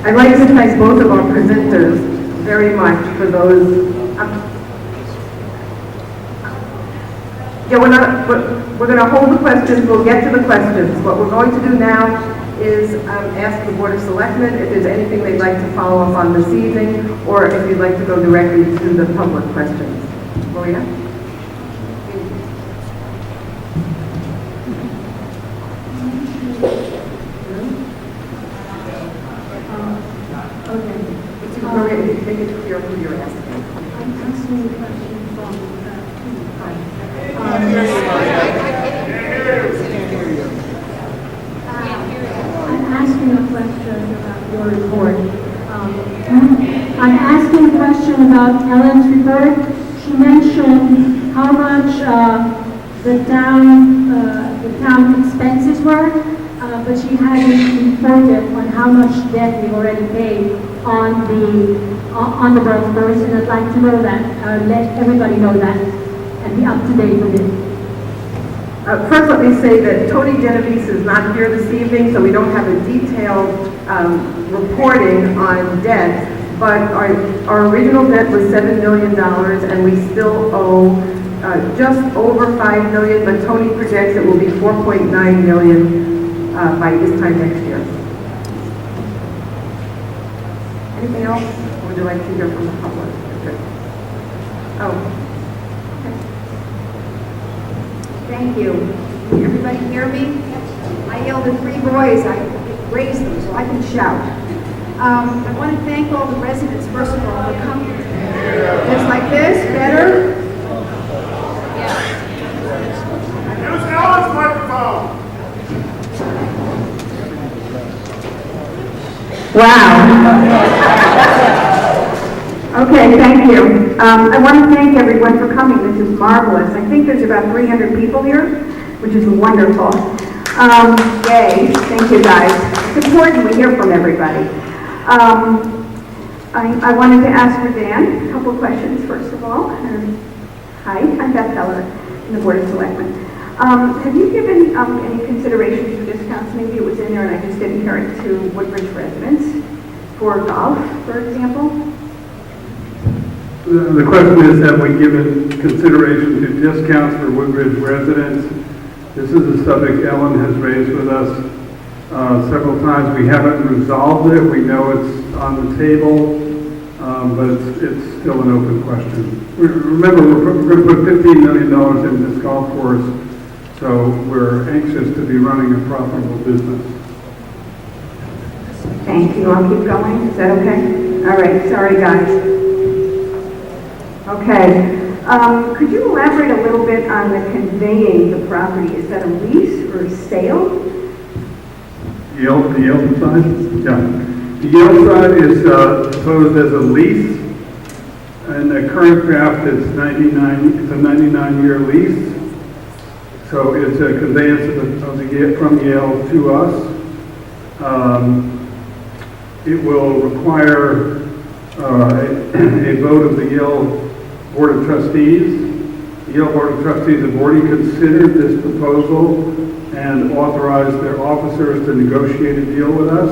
I'd like to thank both of our presenters very much for those. Yeah, we're going to hold the questions. We'll get to the questions. What we're going to do now is ask the Board of Selectmen if there's anything they'd like to follow up on this evening, or if you'd like to go directly to the public questions. Maria? Okay. Maria, make it clear who you're asking. I'm asking a question from I'm asking a question about your report. I'm asking a question about Ellen's report. She mentioned how much the town expenses were, but she hadn't reported on how much debt we've already paid on the golf course, and I'd like to know that, let everybody know that, and be up to date with it. First, let me say that Tony Genovese is not here this evening, so we don't have a detailed reporting on debt, but our original debt was $7 million, and we still owe just over $5 million, but Tony projects it will be $4.9 million by this time next year. Anything else? Or would you like to hear from the public? Okay. Oh. Thank you. Can everybody hear me? I yelled at 3 boys. I raised them so I can shout. I want to thank all the residents, first of all, for coming. Just like this, better? Use Ellen's microphone. Wow. Okay, thank you. I want to thank everyone for coming. This is marvelous. I think there's about 300 people here, which is wonderful. Yay. Thank you, guys. It's important we hear from everybody. I wanted to ask for Dan a couple questions, first of all. Hi, I'm Beth Heller in the Board of Selectmen. Have you given any consideration to discounts? Maybe it was in there and I just didn't hear it, to Woodbridge residents for golf, for example? The question is, have we given consideration to discounts for Woodbridge residents? This is a subject Ellen has raised with us several times. We haven't resolved it. We know it's on the table, but it's still an open question. Remember, we're going to put $15 million in this golf course, so we're anxious to be running a profitable business. Thank you. I'll keep going. Is that okay? All right. Sorry, guys. Okay. Could you elaborate a little bit on the conveying the property? Is that a lease or a sale? The Yale side? Yeah. The Yale side is proposed as a lease. In the current draft, it's a 99-year lease. So it's a conveyance from Yale to us. It will require a vote of the Yale Board of Trustees. The Yale Board of Trustees have already considered this proposal and authorized their officers to negotiate a deal with us.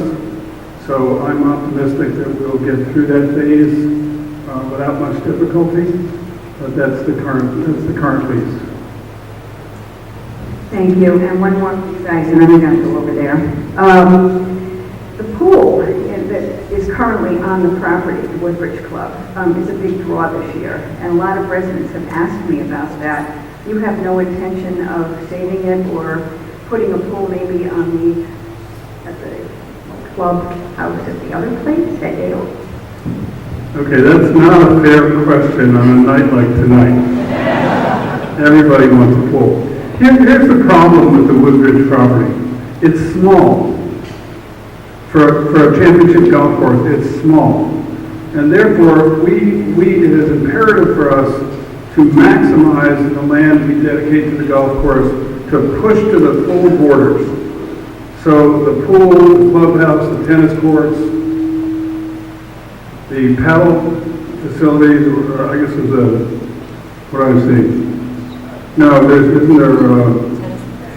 So I'm optimistic that we'll get through that phase without much difficulty. But that's the current lease. Thank you. And one more for you guys, and then I'm going to go over there. The pool that is currently on the property, the Woodbridge Club, is a big draw this year. And a lot of residents have asked me about that. You have no intention of saving it or putting a pool maybe at the club house at the other place, at Yale? Okay, that's not a fair question on a night like tonight. Everybody wants a pool. Here's the problem with the Woodbridge property. It's small. For a championship golf course, it's small. And therefore, it is imperative for us to maximize the land we dedicate to the golf course, to push to the full borders. So the pool, the clubhouse, the tennis courts, the paddle facilities, or I guess there's what I was saying. No, isn't there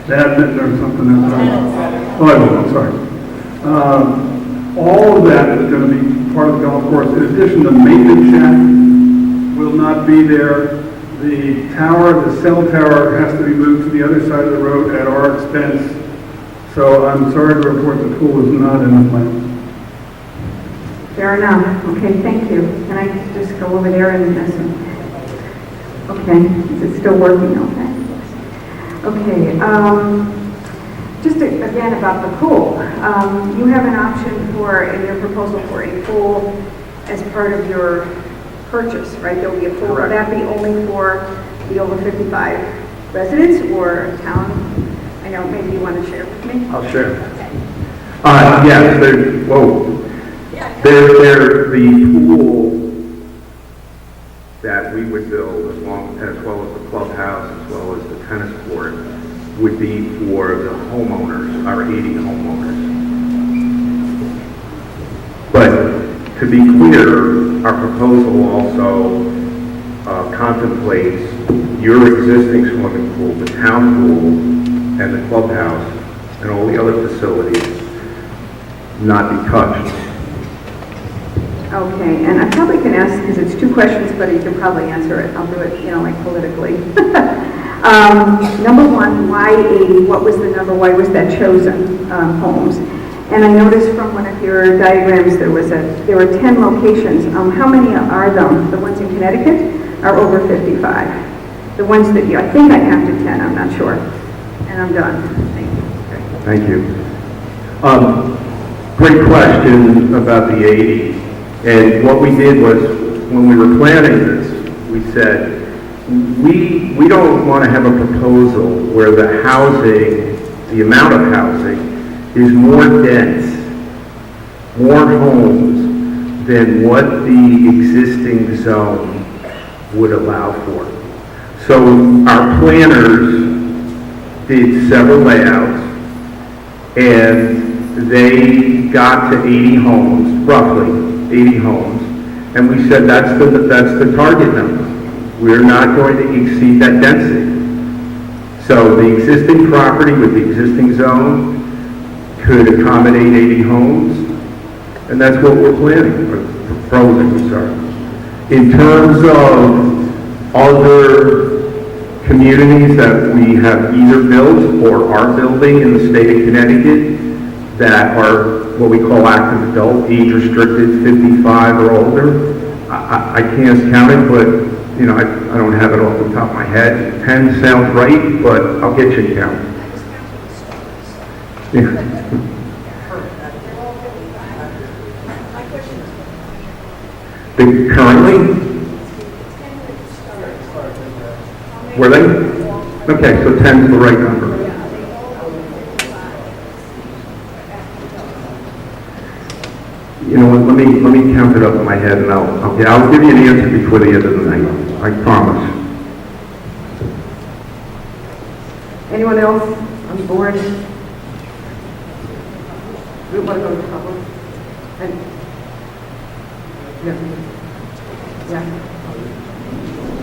badminton or something else? Volleyball, I'm sorry. All of that is going to be part of the golf course. In addition, the maintenance shack will not be there. The tower, the cell tower, has to be moved to the other side of the road at our expense. So I'm sorry to report the pool is not in the plan. Fair enough. Okay, thank you. Can I just go over there and listen? Okay, is it still working? Okay. Again about the pool. You have an option in your proposal for a pool as part of your purchase, right? There'll be a pool. Will that be only for the over 55 residents or town? I know maybe you want to share with me. I'll share. Yes, the pool that we would build as well as the clubhouse, as well as the tennis court, would be for the homeowners, our 80 homeowners. But to be clear, our proposal also contemplates your existing swimming pool, the town pool, and the clubhouse, and all the other facilities not be touced. Okay, and I probably can ask, because it's two questions, but you can probably answer it. I'll do it, like politically. Number one, why 80? What was the number? Why was that chosen, homes? And I noticed from one of your diagrams there were 10 locations. How many are them? The ones in Connecticut are over 55. The ones that I think I counted 10, I'm not sure. And I'm done. Thank you. Thank you. Great question about the 80. And what we did was, when we were planning this, we said, we don't want to have a proposal where the amount of housing is more dense, more homes than what the existing zone would allow for. So our planners did several layouts, and they got to 80 homes, roughly 80 homes, and we said that's the target number. We're not going to exceed that density. So the existing property with the existing zone could accommodate 80 homes, and that's what we're planning, or proposing, sorry. In terms of other communities that we have either built or are building in the state of Connecticut that are what we call active adult, age restricted, 55 or older, I can't count it, but I don't have it off the top of my head. 10 sounds right, but I'll get you a count. Yeah. Currently? Were they? Okay, so 10 is the right number. You know what, let me count it up in my head, and I'll give you an answer before the end of the night. I promise. Anyone else on the board? We want to go to the public? Yeah.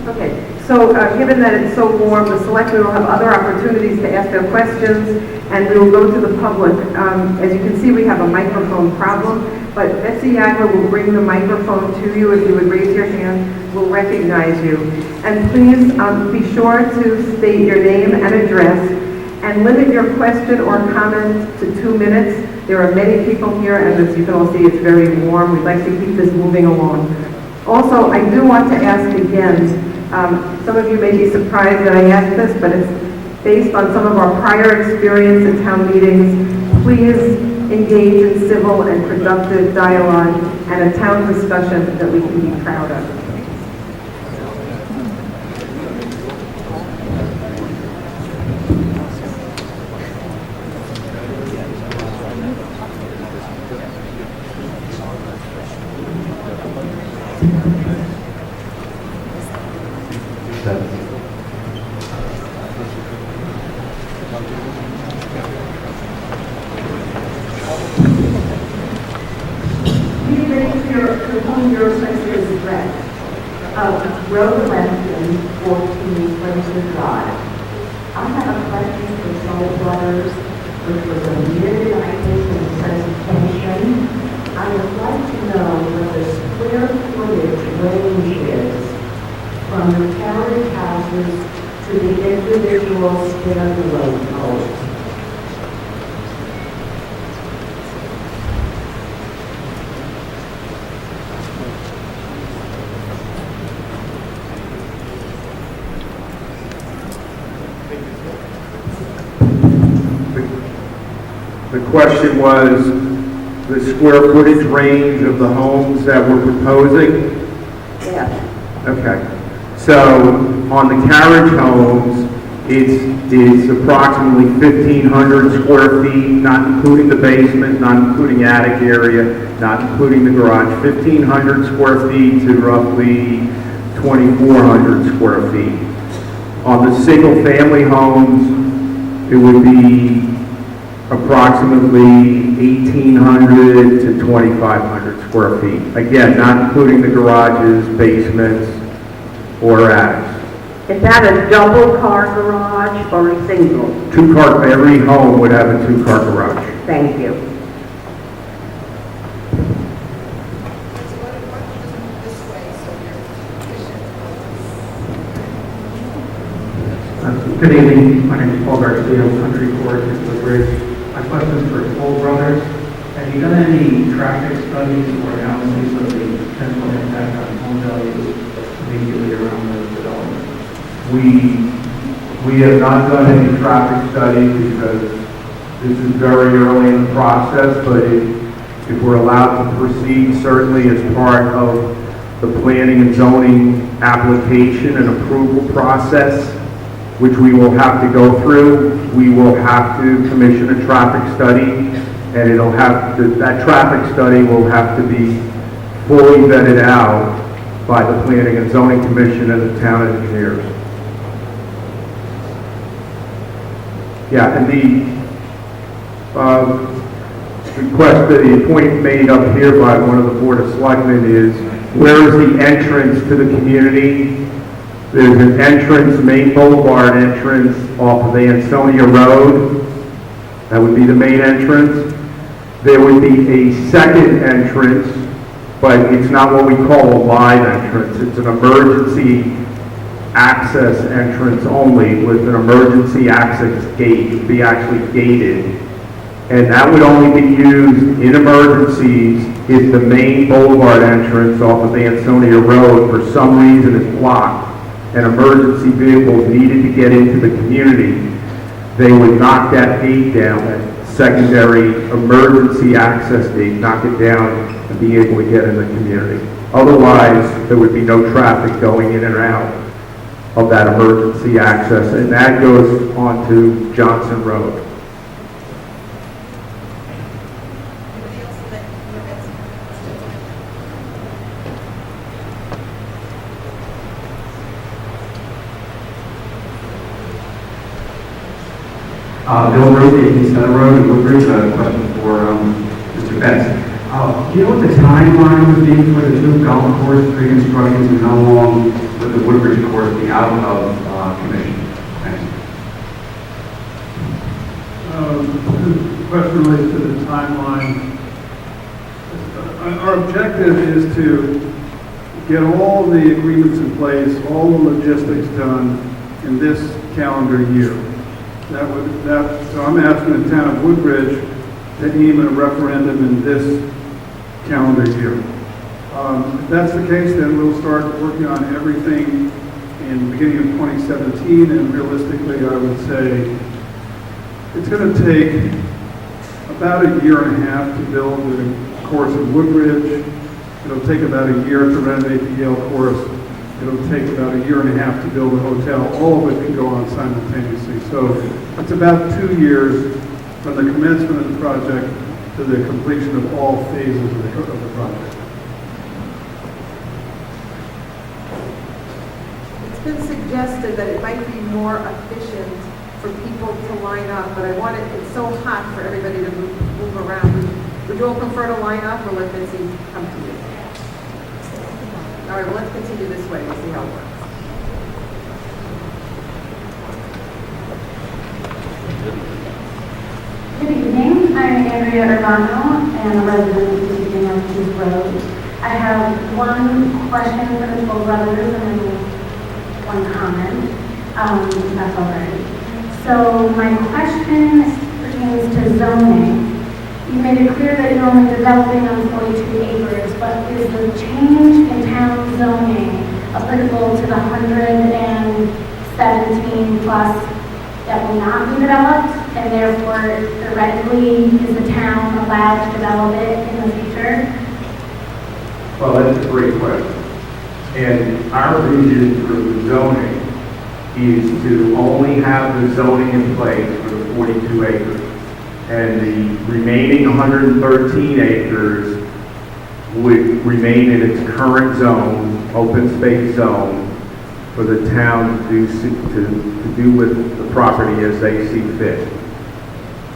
Okay, so given that it's so warm, the selectmen will have other opportunities to ask their questions, and we will go to the public. As you can see, we have a microphone problem, but Betsy Yagler will bring the microphone to you. If you would raise your hand, we'll recognize you. And please be sure to state your name and address, and limit your question or comment to 2 minutes. There are many people here, and as you can all see, it's very warm. We'd like to keep this moving along. Also, I do want to ask again, some of you may be surprised that I asked this, but it's based on some of our prior experience in town meetings. Please engage in civil and productive dialogue and a town discussion that we can be proud of. Road Lesson 14 Clemson Drive. I have a question for Solid Brothers, which was omitted, I think, in the presentation. know what the square footage range is from the carriage houses to the individual standalone homes? The question was the square footage range of the homes that we're proposing? Yes. Okay. So on the carriage homes, it's approximately 1,500 square feet, not including the basement, not including attic area, not including the garage. 1,500 square feet to roughly 2,400 square feet. On the single-family homes, it would be approximately 1,800 to 2,500 square feet. Again, not including the garages, basements, or attics. Is that a double car garage or a single? Two-car, every home would have a two-car garage. Thank you. Good evening. My name is Paul Garcia, Country Court in Woodbridge. My question is for Toll Brothers. Have you done any traffic studies or analysis of the potential impact on home values immediately around the development? We have not done any traffic studies because this is very early in the process, but if we're allowed to proceed, certainly as part of the planning and zoning application and approval process, which we will have to go through, we will have to commission a traffic study, and it'll have to, that traffic study will have to be fully vetted out by the Planning and Zoning Commission and the town engineers. Yeah, and the request, the point made up here by one of the Board of Selectmen is, where is the entrance to the community? There's an entrance, main boulevard entrance off of Ansonia Road. That would be the main entrance. There would be a second entrance, but it's not what we call a live entrance. It's an emergency access entrance only with an emergency access gate. It would be actually gated. And that would only be used in emergencies if the main boulevard entrance off of Ansonia Road for some reason is blocked and emergency vehicles needed to get into the community. They would knock that gate down, that secondary emergency access gate, knock it down and be able to get in the community. Otherwise, there would be no traffic going in and out of that emergency access, and that goes onto Johnson Road. Bill Rose, 18 Center Road in Woodbridge. A question for Mr. Betts. Do you know what the timeline would be for the two golf course reconstructions and how long would the Woodbridge course be out of commission? Thanks. The question relates to the timeline. Our objective is to get all the agreements in place, all the logistics done in this calendar year. So I'm asking the town of Woodbridge to aim at a referendum in this calendar year. If that's the case, then we'll start working on everything in the beginning of 2017, and realistically, I would say it's going to take about a year and a half to build the course in Woodbridge. It'll take about a year to renovate the Yale course. It'll take about a year and a half to build a hotel. All of it can go on simultaneously. So it's about 2 years from the commencement of the project to the completion of all phases of the project. It's been suggested that it might be more efficient for people to line up, but it's so hot for everybody to move around. Would you all prefer to line up or let Betsy come to you? All right, well, let's continue this way. We'll see how it works. Good evening. I'm Andrea Urbano and a resident of the Massachusetts Road. I have one question for the Toll Brothers and then one comment, if that's all right. So my question pertains to zoning. You made it clear that you're only developing on 42 acres, but is the change in town zoning applicable to the 117 plus that will not be developed, and therefore theoretically is the town allowed to develop it in the future? Well, that's a great question. And our vision for the zoning is to only have the zoning in place for the 42 acres. And the remaining 113 acres would remain in its current zone, open space zone, for the town to do with the property as they see fit.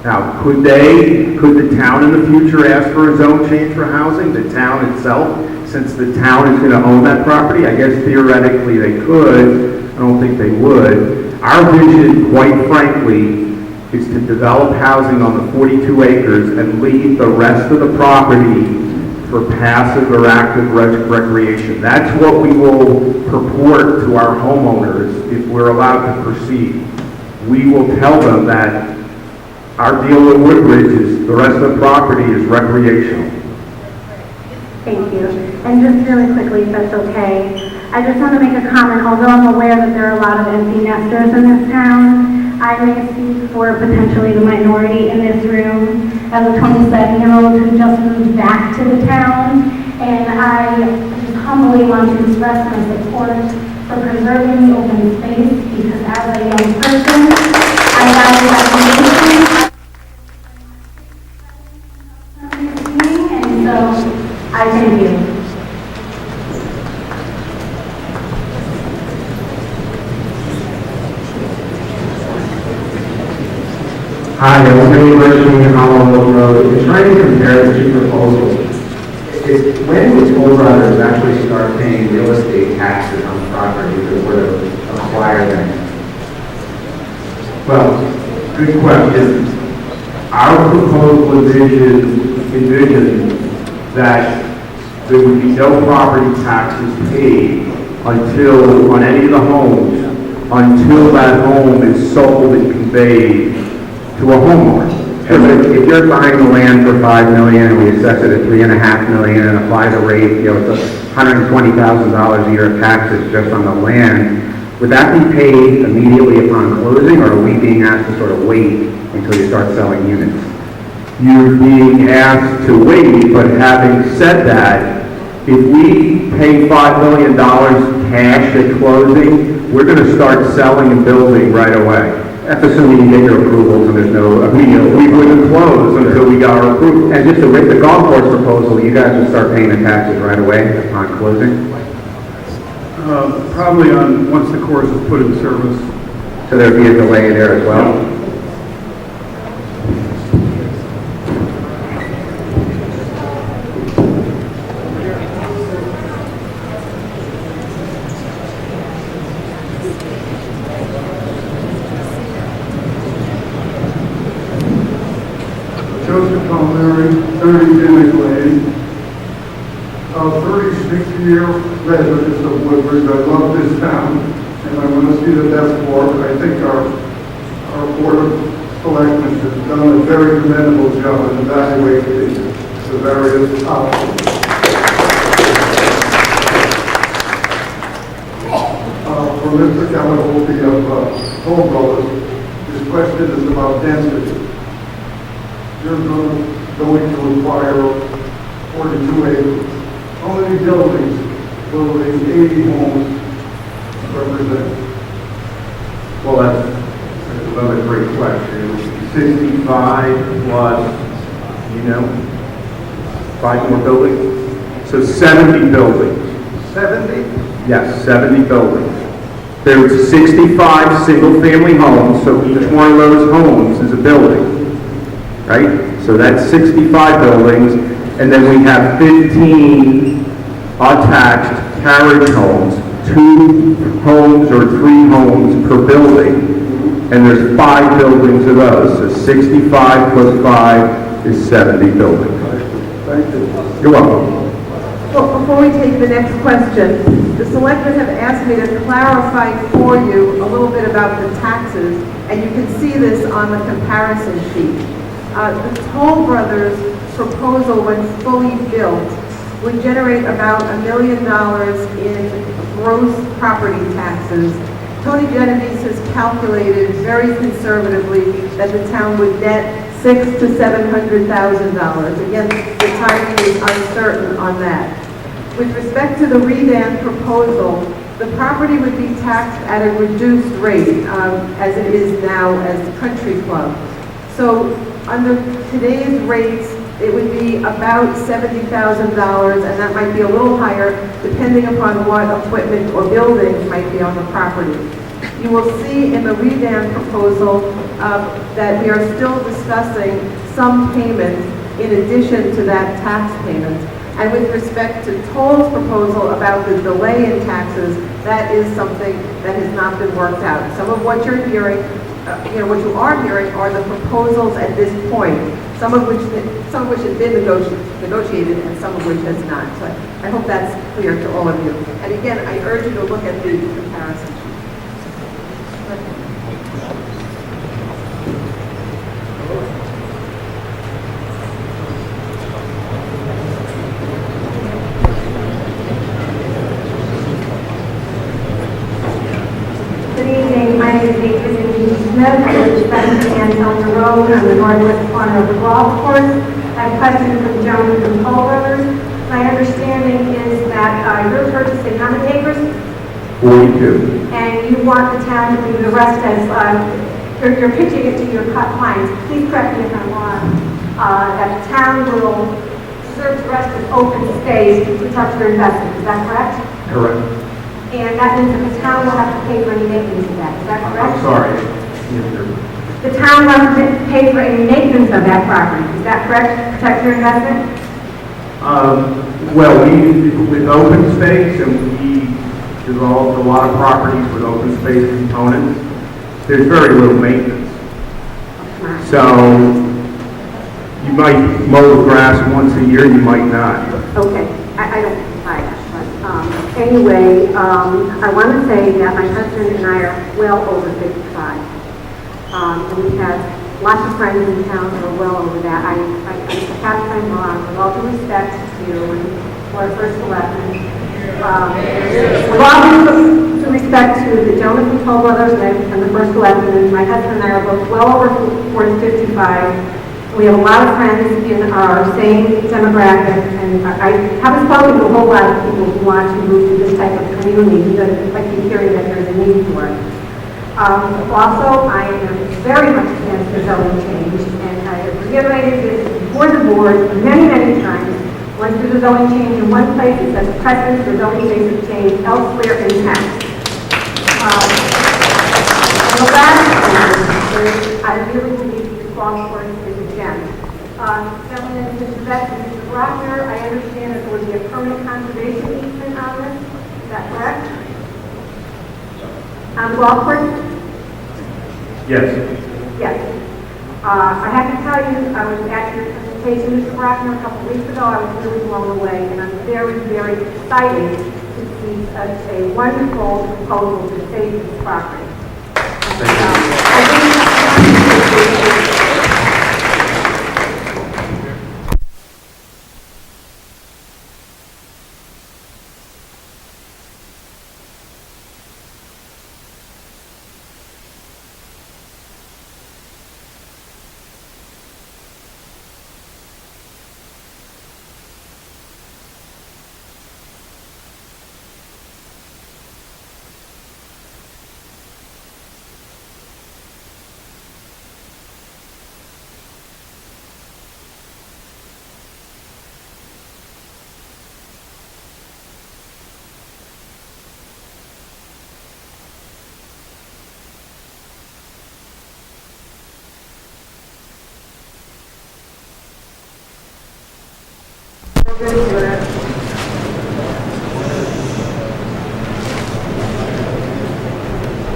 Now, could the town in the future ask for a zone change for housing? The town itself, since the town is going to own that property? I guess theoretically they could. I don't think they would. Our vision, quite frankly, is to develop housing on the 42 acres and leave the rest of the property for passive or active recreation. That's what we will purport to our homeowners if we're allowed to proceed. We will tell them that our deal with Woodbridge is the rest of the property is recreational. Thank you. And just really quickly, if that's okay, I just want to make a comment. Although I'm aware that there are a lot of empty nesters in this town, I may speak for potentially the minority in this room as a 27-year-old who just moved back to the town, and I just humbly want to express my support for preserving the open space, because as a young person, I value recreation, and so I thank you. Hi, I'm Kenny Bershing on Hollow Road. We're trying to compare the two proposals. When will Toll Brothers actually start paying real estate taxes on property if it were to acquire them? Well, good question. Our proposal envisions that there would be no property taxes paid on any of the homes until that home is sold and conveyed to a homeowner. If you're buying the land for $5 million and we assess it at $3.5 million and apply the rate, it's $120,000 a year of taxes just on the land, would that be paid immediately upon closing, or are we being asked to sort of wait until you start selling units? You're being asked to wait, but having said that, if we pay $5 million cash at closing, we're going to start selling and building right away. That's assuming you get your approvals and there's no... We wouldn't close until we got our approval. And just to with the golf course proposal, you guys would start paying the taxes right away upon closing? Probably once the course is put in service. So there'd be a delay there as well? Joseph Palmieri, 30 Dimmick Lane. 36-year resident of Woodbridge. I love this town, and I want to see the best for it. I think our Board of Selectmen has done a very commendable job in evaluating the various options. For Mr. Calahope of Toll Brothers, this question is about density. You're going to acquire 42 acres. How many buildings will the 80 homes represent? Well, that's another great question. 65 plus, 5 more buildings? So 70 buildings. 70? Yes, 70 buildings. There's 65 single-family homes, so each one of those homes is a building, right? So that's 65 buildings, and then we have 15 attached carriage homes, 2 homes or 3 homes per building, and there's 5 buildings of those, so 65 plus 5 is 70 buildings. Thank you. You're welcome. Well, before we take the next question, the selectmen have asked me to clarify for you a little bit about the taxes, and you can see this on the comparison sheet. The Toll Brothers proposal, when fully built, would generate about $1 million in gross property taxes. Tony Genovese has calculated very conservatively that the town would net $600,000 to $700,000. Again, the timing is uncertain on that. With respect to the Redan proposal, the property would be taxed at a reduced rate, as it is now as the country club. So under today's rates, it would be about $70,000, and that might be a little higher depending upon what equipment or buildings might be on the property. You will see in the Redan proposal that we are still discussing some payments in addition to that tax payment. And with respect to Toll's proposal about the delay in taxes, that is something that has not been worked out. Some of what you're hearing, what you are hearing are the proposals at this point, some of which has been negotiated and some of which has not. So I hope that's clear to all of you. And again, I urge you to look at the comparison sheet. My name is David Smith. I live at 7 Elder Road on the northwest corner of the golf course. I have a question for the gentleman from Toll Brothers. My understanding is that you're purchasing how many acres? 42. And you want the town to leave the rest as, you're pitching it to your clients. Please correct me if I'm wrong. That the town will serve the rest as open space to protect their investment. Is that correct? Correct. And that means that the town will have to pay for any maintenance of that. Is that correct? I'm sorry. The town will have to pay for any maintenance of that property. Is that correct? To protect your investment? Well, with open space, and we developed a lot of properties with open space components, there's very little maintenance. So you might mow the grass once a year, you might not. Okay. I don't buy that. Anyway, I want to say that my husband and I are well over 55. And we have lots of friends in town who are well over that. I perhaps I'm wrong, with all due respect to you and to our First Selectman. With all due respect to the gentleman from Toll Brothers and the First Selectman, my husband and I are both well over 55. We have a lot of friends in our same demographic, and I haven't spoken to a whole lot of people who want to move to this type of community because I keep hearing that there's a need for it. Also, I am very much against the zoning change, and I have reiterated this before the board many, many times. Once there's a zoning change in one place, it sets a precedent for zoning change elsewhere in town. And the last thing is, I really believe the golf course is a gem. Gentlemen, Mr. Beck and Mr. Brockner, I understand that there would be a permanent conservation easement on this. Is that correct? On the golf course? Yes. Yes. I have to tell you, I was at your presentation, Mr. Brockner, a couple weeks ago. I was really blown away, and I'm very, very excited to see such a wonderful proposal to save this property. I think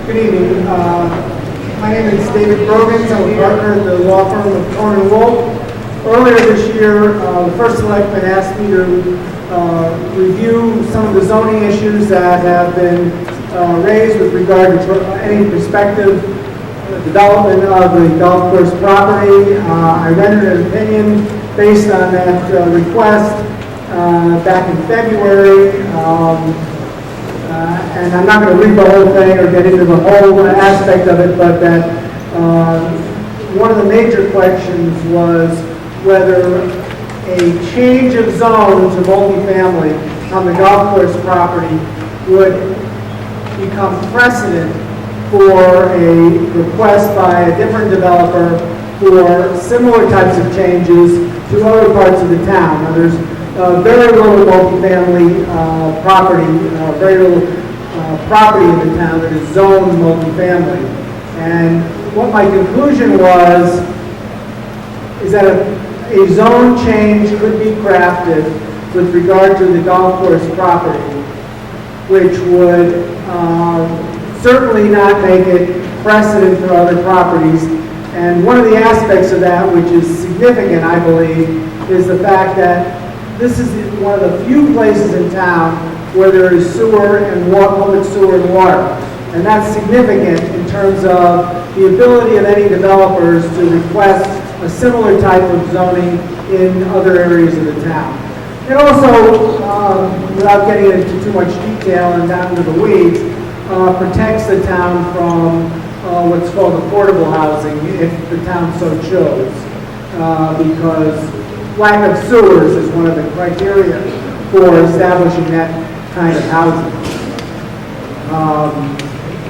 Good evening. My name is David Grogan. I'm a partner at the law firm of Corn & Wolf. Earlier this year, the First Selectman asked me to review some of the zoning issues that have been raised with regard to any prospective development of the golf course property. I rendered an opinion based on that request back in February. And I'm not going to read the whole thing or get into the whole aspect of it, but that one of the major questions was whether a change of zone to multifamily on the golf course property would become precedent for a request by a different developer for similar types of changes to other parts of the town. Now, there's very little multifamily property, very little property in the town that is zoned multifamily. And what my conclusion was is that a zone change could be crafted with regard to the golf course property, which would certainly not make it precedent for other properties. And one of the aspects of that, which is significant, I believe, is the fact that this is one of the few places in town where there is sewer and public sewer and water. And that's significant in terms of the ability of any developers to request a similar type of zoning in other areas of the town. It also, without getting into too much detail and down into the weeds, protects the town from what's called affordable housing, if the town so chose, because lack of sewers is one of the criteria for establishing that kind of housing,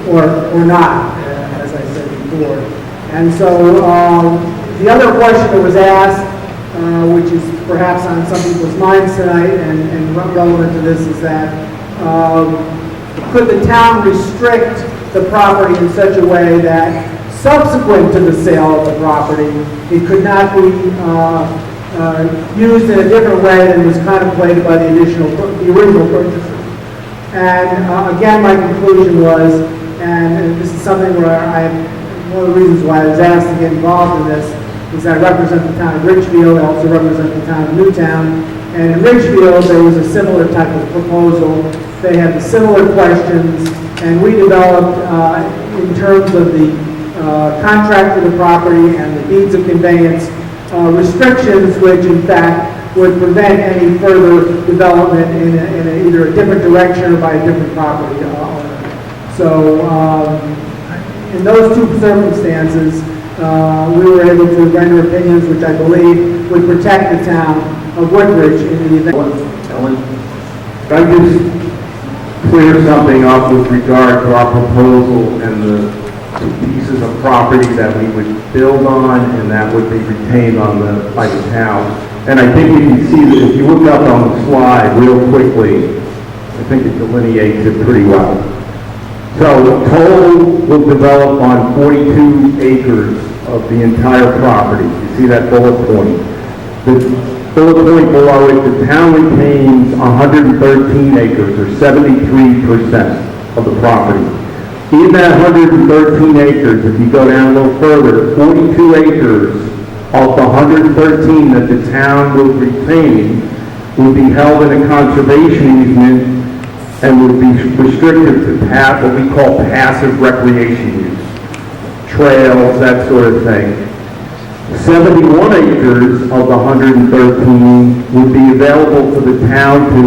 or not, as I said before. And so the other question that was asked, which is perhaps on some people's minds tonight and relevant to this, is that could the town restrict the property in such a way that subsequent to the sale of the property, it could not be used in a different way than was contemplated by the original purchaser. And again, my conclusion was, and this is something where one of the reasons why I was asked to get involved in this, is I represent the town of Ridgefield, I also represent the town of Newtown, and in Ridgefield there was a similar type of proposal. They had the similar questions, and we developed, in terms of the contract for the property and the deeds of conveyance, restrictions which in fact would prevent any further development in either a different direction or by a different property owner. So in those two circumstances, we were able to render opinions which I believe would protect the town of Woodbridge in the event. Ellen, can I just clear something up with regard to our proposal and the pieces of property that we would build on and that would be retained by the town? And I think you can see that if you look up on the slide real quickly, I think it delineates it pretty well. So total will develop on 42 acres of the entire property. You see that bullet point? The bullet point below it, the town retains 113 acres, or 73% of the property. In that 113 acres, if you go down a little further, 42 acres of the 113 that the town will retain will be held in a conservation easement and would be restricted to what we call passive recreation use, trails, that sort of thing. 71 acres of the 113 would be available for the town to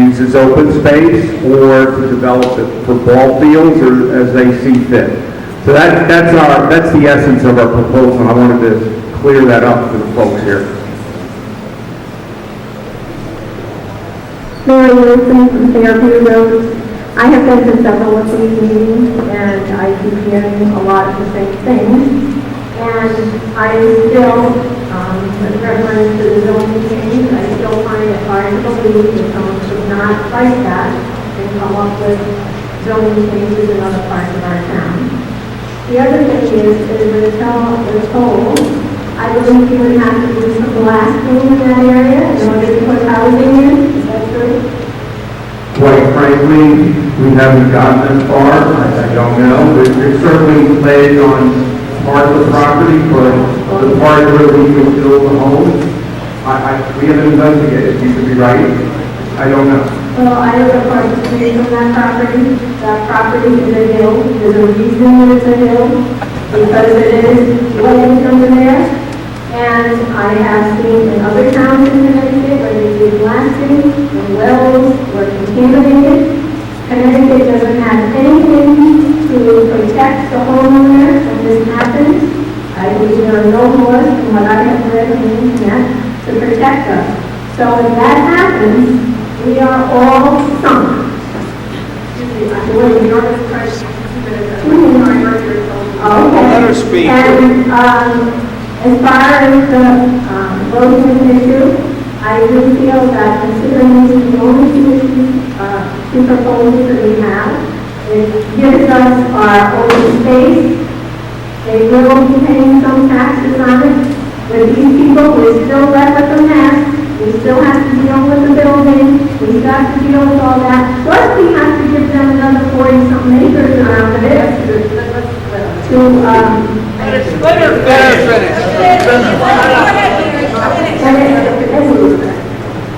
use as open space or to develop it for ball fields or as they see fit. So that's the essence of our proposal. I wanted to clear that up for the folks here. Mary Wilson from Fairview Road. I have been to several of these meetings and I keep hearing a lot of the same things. And I still, with reference to the zoning change, I still find it hard to believe that someone should not fight that and come up with zoning changes in other parts of our town. The other thing is we're told, I believe you would have to do some blasting in that area in order to put housing in. Is that true? Quite frankly, we haven't gotten as far. I don't know. It's certainly played on part of the property, but the part where we would build the home, we haven't investigated. You could be right. I don't know. Well, I live across the street from that property. That property is a hill. There's a reason that it's a hill, because it is wetlands under there. And I have seen in other towns in Connecticut where they did blasting, the wells were contaminated. Connecticut doesn't have anything to protect the homeowner when this happens. I believe there are no laws from what I have read on the internet to protect us. So if that happens, we are all sunk. Let her speak. And as far as the voting issue, I do feel that considering these are the only two proposals that we have, it gives us our open space. They will be paying some taxes on it. With these people, we're still left with a mess. We still have to deal with the building. We still have to deal with all that. Plus, we have to give them another 40-something acres around it to, Let her finish.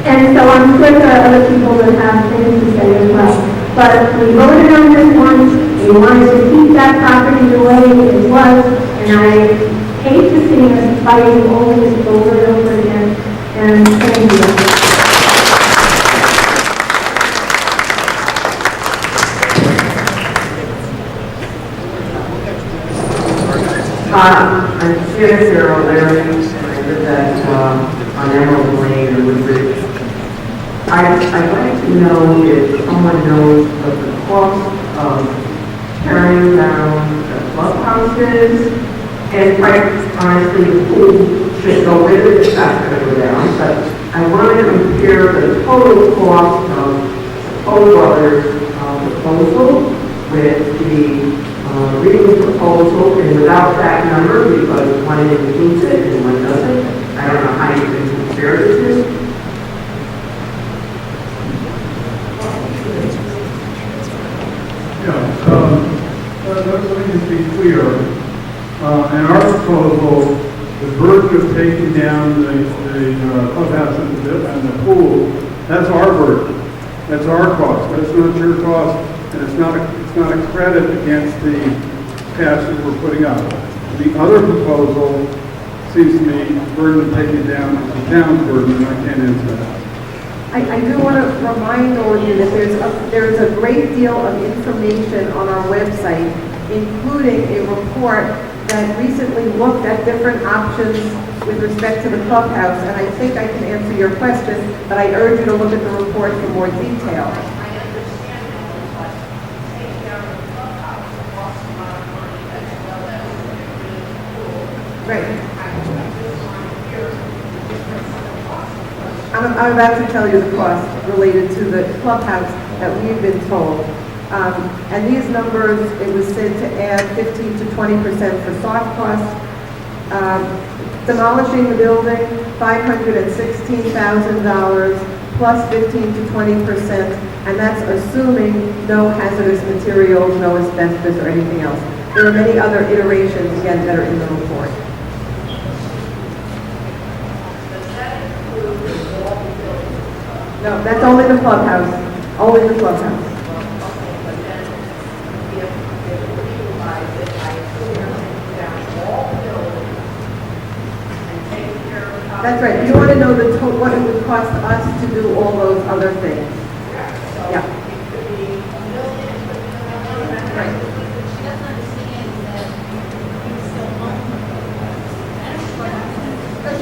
and so I'm sure there are other people that have things to say as well. But we voted on this once. We wanted to keep that property the way it was, and I hate to see us fighting over this over and over again. And thank you. I'm Sarah O'Leary, and I live at, on Emerald Lane in Woodbridge. I'd like to know if someone knows what the cost of tearing down the clubhouses, and quite honestly, the pool should go with it, it's not going to go down, but I want to compare the total cost of Toll Brothers proposal with the Reading proposal, and without that number, because one includes it and one doesn't. I don't know how you can compare the two. Let me just be clear. In our proposal, the burden of taking down the clubhouse and the pool, that's our burden. That's our cost. That's not your cost, and it's not a credit against the cash that we're putting up. The other proposal seems to me the burden of taking down is the town's burden, and I can't answer that. I do want to remind all of you that there's a great deal of information on our website, including a report that recently looked at different options with respect to the clubhouse, and I think I can answer your question, but I urge you to look at the report for more detail. Right. I'm about to tell you the cost related to the clubhouse that we've been told. And these numbers, it was said to add 15 to 20% for soft costs. Demolishing the building, $516,000 plus 15 to 20%, and that's assuming no hazardous materials, no asbestos or anything else. There are many other iterations, again, that are in the report. No, that's only the clubhouse. Only the clubhouse. That's right. You want to know what it would cost us to do all those other things. Yeah. Right.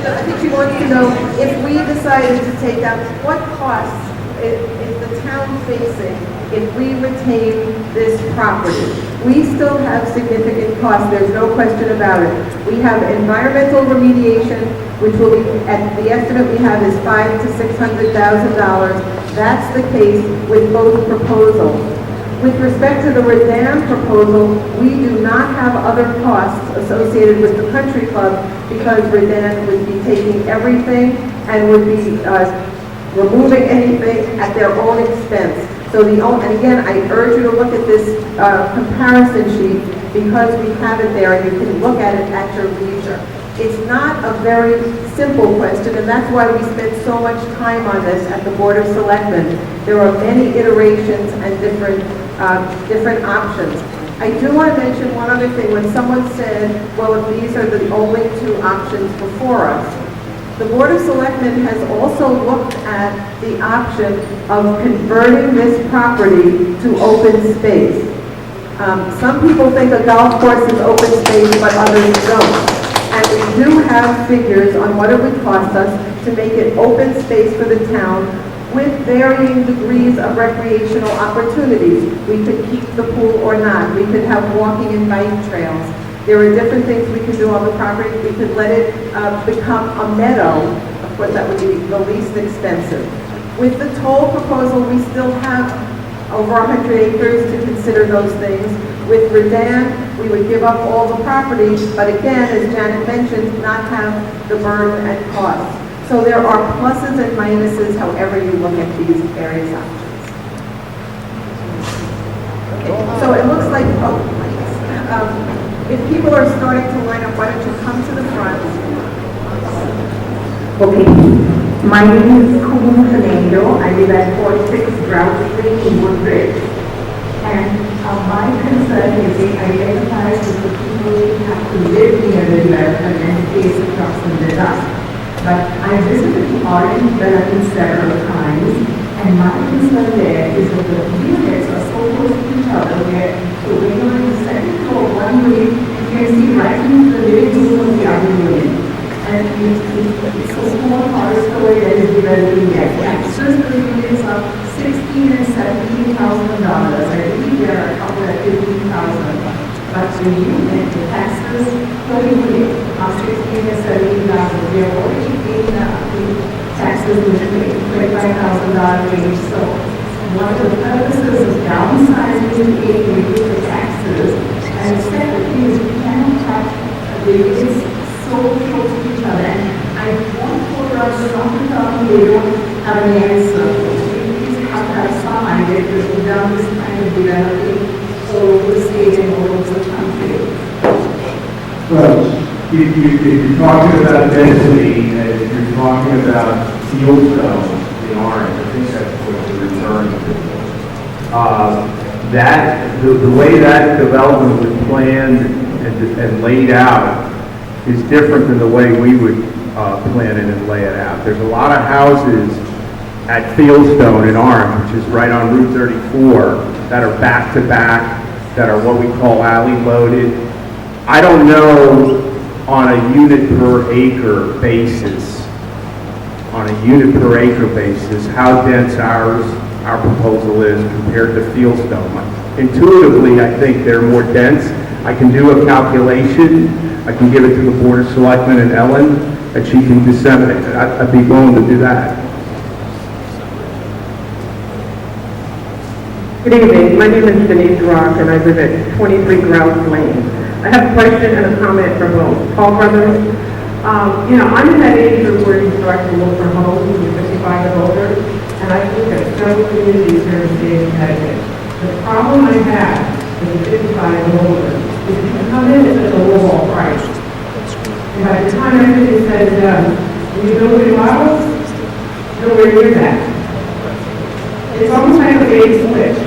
I think she wants to know if we decided to take out, what costs is the town facing if we retain this property? We still have significant costs, there's no question about it. We have environmental remediation, which will be, at the estimate we have is $500,000 to $600,000. That's the case with both proposals. With respect to the Redan proposal, we do not have other costs associated with the country club because Redan would be taking everything and would be removing anything at their own expense. So and again, I urge you to look at this comparison sheet because we have it there and you can look at it at your leisure. It's not a very simple question, and that's why we spend so much time on this at the Board of Selectmen. There are many iterations and different options. I do want to mention one other thing. When someone said, well, if these are the only two options before us, the Board of Selectmen has also looked at the option of converting this property to open space. Some people think a golf course is open space, but others don't. And we do have figures on what it would cost us to make it open space for the town with varying degrees of recreational opportunities. We could keep the pool or not. We could have walking and bike trails. There are different things we could do on the property. We could let it become a meadow. Of course, that would be the least expensive. With the toll proposal, we still have over 100 acres to consider those things. With Redan, we would give up all the property, but again, as Janet mentioned, not have the burden and cost. So there are pluses and minuses however you look at these various options. Okay, so it looks like, if people are starting to line up, why don't you come to the front? Okay, my name is Kumu Fernando. I live at 46 Ground Street in Woodbridge. And my concern is it identifies with the people who have to live near the development and face the trucks and the dust. But I visited the Orange development several times, and my concern there is that the units are so close to each other where, so when you're in the second floor one way, you can see right into the living room of the other unit. And it's a small forest story that is developing there. The access to the units are $16,000 and $17,000. I believe there are a couple at $15,000. But the unit, the taxes per unit are $16,000 and $17,000. We are already paying the taxes in the $25,000 range. So one of the purposes of downsizing is to reduce the taxes. And secondly is we cannot have the units so close to each other. And I want to put up some time they don't have an answer. Please have to have some idea because we've done this kind of developing all over the state and all over the country. Well, if you're talking about density and if you're talking about field zones in orange, I think that's what you're referring to. The way that development was planned and laid out is different than the way we would plan it and lay it out. There's a lot of houses at Fieldstone in Orange, which is right on Route 34, that are back to back, that are what we call alley loaded. I don't know on a unit per acre basis, how dense our proposal is compared to Fieldstone. Intuitively, I think they're more dense. I can do a calculation. I can give it to the Board of Selectmen and Ellen, and she can disseminate it. I'd be willing to do that. Good evening. My name is Denise Rock, and I live at 23 Grouse Lane. I have a question and a comment for both. Paul Brothers, I'm in that age group where you start to look for homes when you're 55 and older, and I look at several communities here in the state of Connecticut. The problem I have as a 55 and older is you can come in at a low price. And by the time everything is said and done, when you build your house, nowhere near that. It's almost like a bait and switch.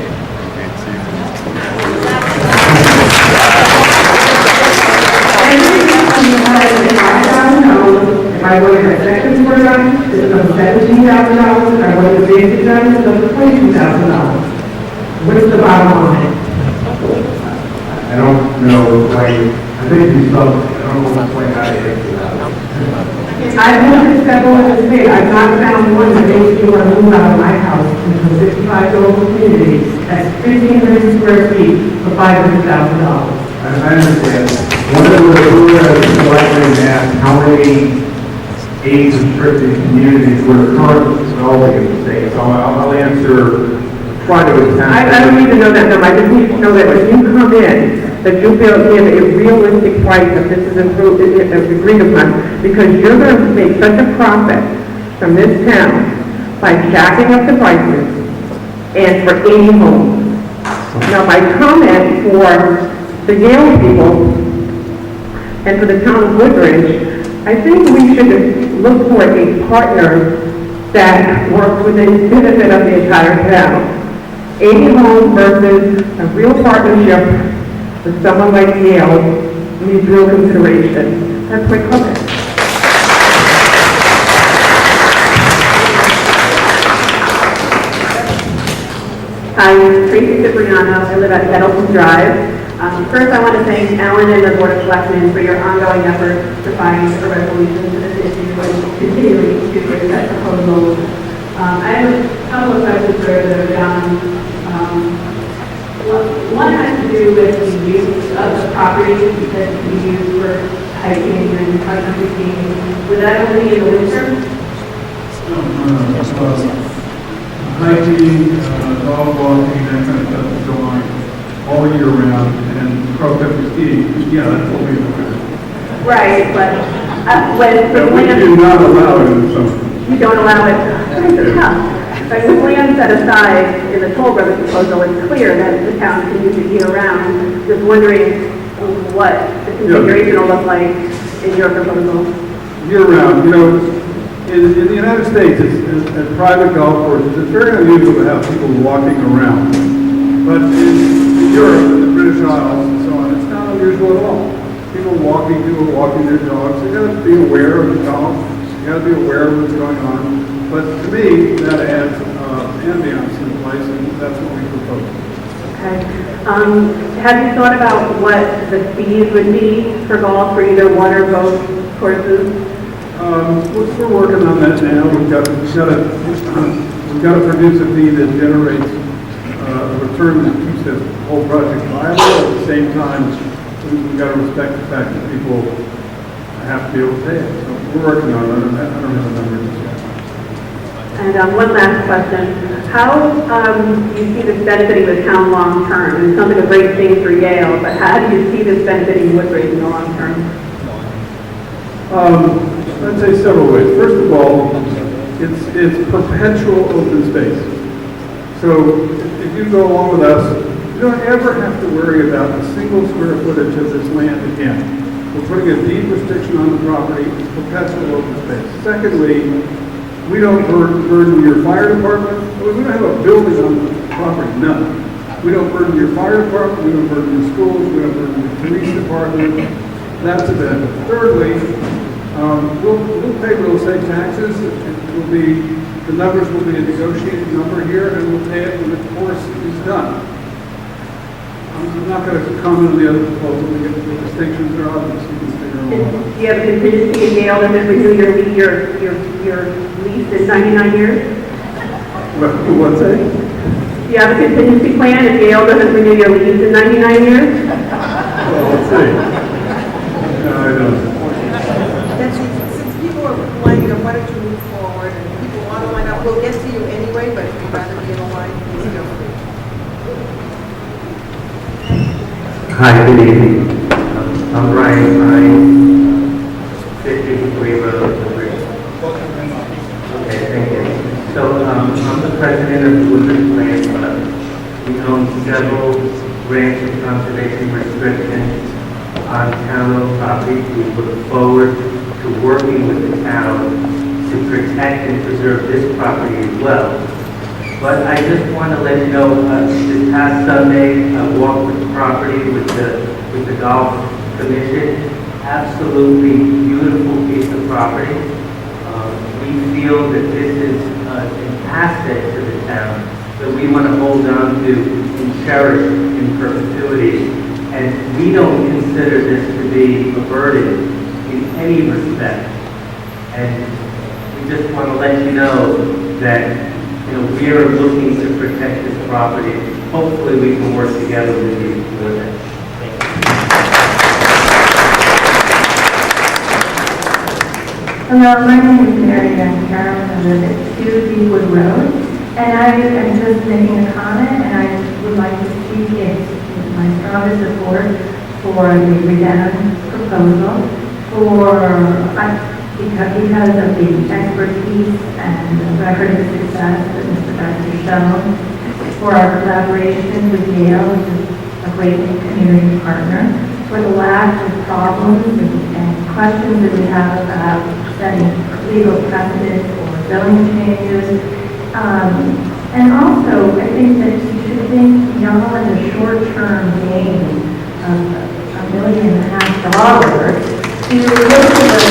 If I wanted a second floor done, it's another $17,000. If I wanted a basic done, it's another $22,000. What's the bottom line? I don't know why, I think you saw, I don't know quite how to answer that. I've looked at several in the state. I've not found one that makes me want to move out of my house into a 55-year-old community that's 1,500 square feet for $500,000. I understand. One of the selectmen asked how many age-restricted communities we're currently developing in the state. So I'll answer, try to attempt. I don't need to know that number. I just need to know that when you come in, that you feel give a realistic price that this is improved, agreed upon, because you're going to make such a profit from this town by jacking up the prices and for 80 homes. Now, my comment for the Yale people and for the town of Woodbridge, I think we should look for a partner that works within the benefit of the entire town. 80 homes versus a real partnership with someone like Yale needs real consideration. That's my comment. I'm Tracy Cipriano. I live at Nettleton Drive. First, I want to thank Alan and the Board of Selectmen for your ongoing efforts to find a resolution to this issue and continuing to accept proposals. I have a couple of questions for that are down. One has to do with the use of the property that can be used for hiking and country skiing. Would that only be in the winter? Hiking, dog walking, that kind of stuff is going on all year round, and cross-country skiing, yeah, that's what we do. Right, but when But we do not allow it in the summer. you don't allow it, it's tough. But with land set aside in the Toll Brothers proposal, it's clear that the town can use it year-round. Just wondering what the configuration will look like in your proposal. Year-round, you know, in the United States, at private golf courses, it's very unusual to have people walking around. But in Europe, and the British Isles, and so on, it's not unusual at all. People walking their dogs. You got to be aware of the golf. You got to be aware of what's going on. But to me, that adds ambiance to the place, and that's what we propose. Okay. Have you thought about what the fees would be for golf for either one or both courses? We're working on that now. We've got to produce a fee that generates a return that keeps the whole project viable. At the same time, we've got to respect the fact that people have to be able to pay it. So we're working on it. I don't have a number just yet. And one last question. How do you see this benefiting the town long term? It sounds like a great thing for Yale, but how do you see this benefiting Woodbridge in the long term? I'd say several ways. First of all, it's perpetual open space. So if you go along with us, you don't ever have to worry about a single square footage of this land again. We're putting a deed restriction on the property. It's perpetual open space. Secondly, we don't burden your fire department. We don't have a building on the property, none. We don't burden your fire department. We don't burden your schools. We don't burden your police department. That's a benefit. Thirdly, we'll pay real estate taxes. The numbers will be a negotiated number here, and we'll pay it when the course is done. I'm not going to comment on the other proposal. The distinctions are obvious. You can figure them out. Do you have a contingency in Yale that renew your lease in 99 years? What's that? Do you have a contingency plan if Yale doesn't renew your lease in 99 years? Well, let's see. No, I don't. Since people are lining up, why don't you move forward, and if people want to line up, we'll get to you anyway, but if you'd rather be in a line, please feel free. Hi, good evening. I'm Brian Hines, 53 Road, Woodbridge. Okay, thank you. So, I'm the president of the Woodbridge Land Club. We own several grants of conservation restrictions on town-owned property. We look forward to working with the town to protect and preserve this property as well. But I just want to let you know, this past Sunday, I walked the property with the golf commission. Absolutely beautiful piece of property. We feel that this is an asset to the town that we want to hold on to and cherish in perpetuity. And we don't consider this to be a burden in any respect. And we just want to let you know that we are looking to protect this property. Hopefully we can work together with you for that. Hello, my name is Mary Ann Carroll. I live at 2 Deepwood Road. And I am just making a comment, and I would like to speak in my strongest support for the redemption proposal because of the expertise and the record of success that Mr. Beck has shown for our collaboration with Yale, which is a great community partner, for the lack of problems and questions that we have about setting legal precedents or zoning changes. And also, I think that you should think beyond the short-term gain of $1.5 million to look at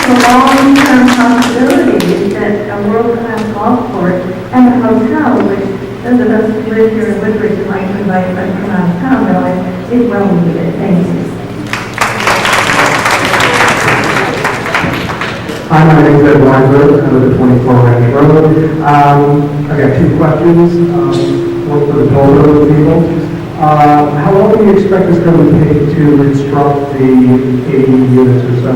the long-term possibilities that a world-class golf course and a hotel, which those of us who live here in Woodbridge would like to invite friends from out of town, realize is well needed. Thank you. Hi, my name is Ed Weinberg. I live at 24 Ranch Road. I got two questions, one for the total of the people. How long do you expect it's going to take to construct the 80 units or so?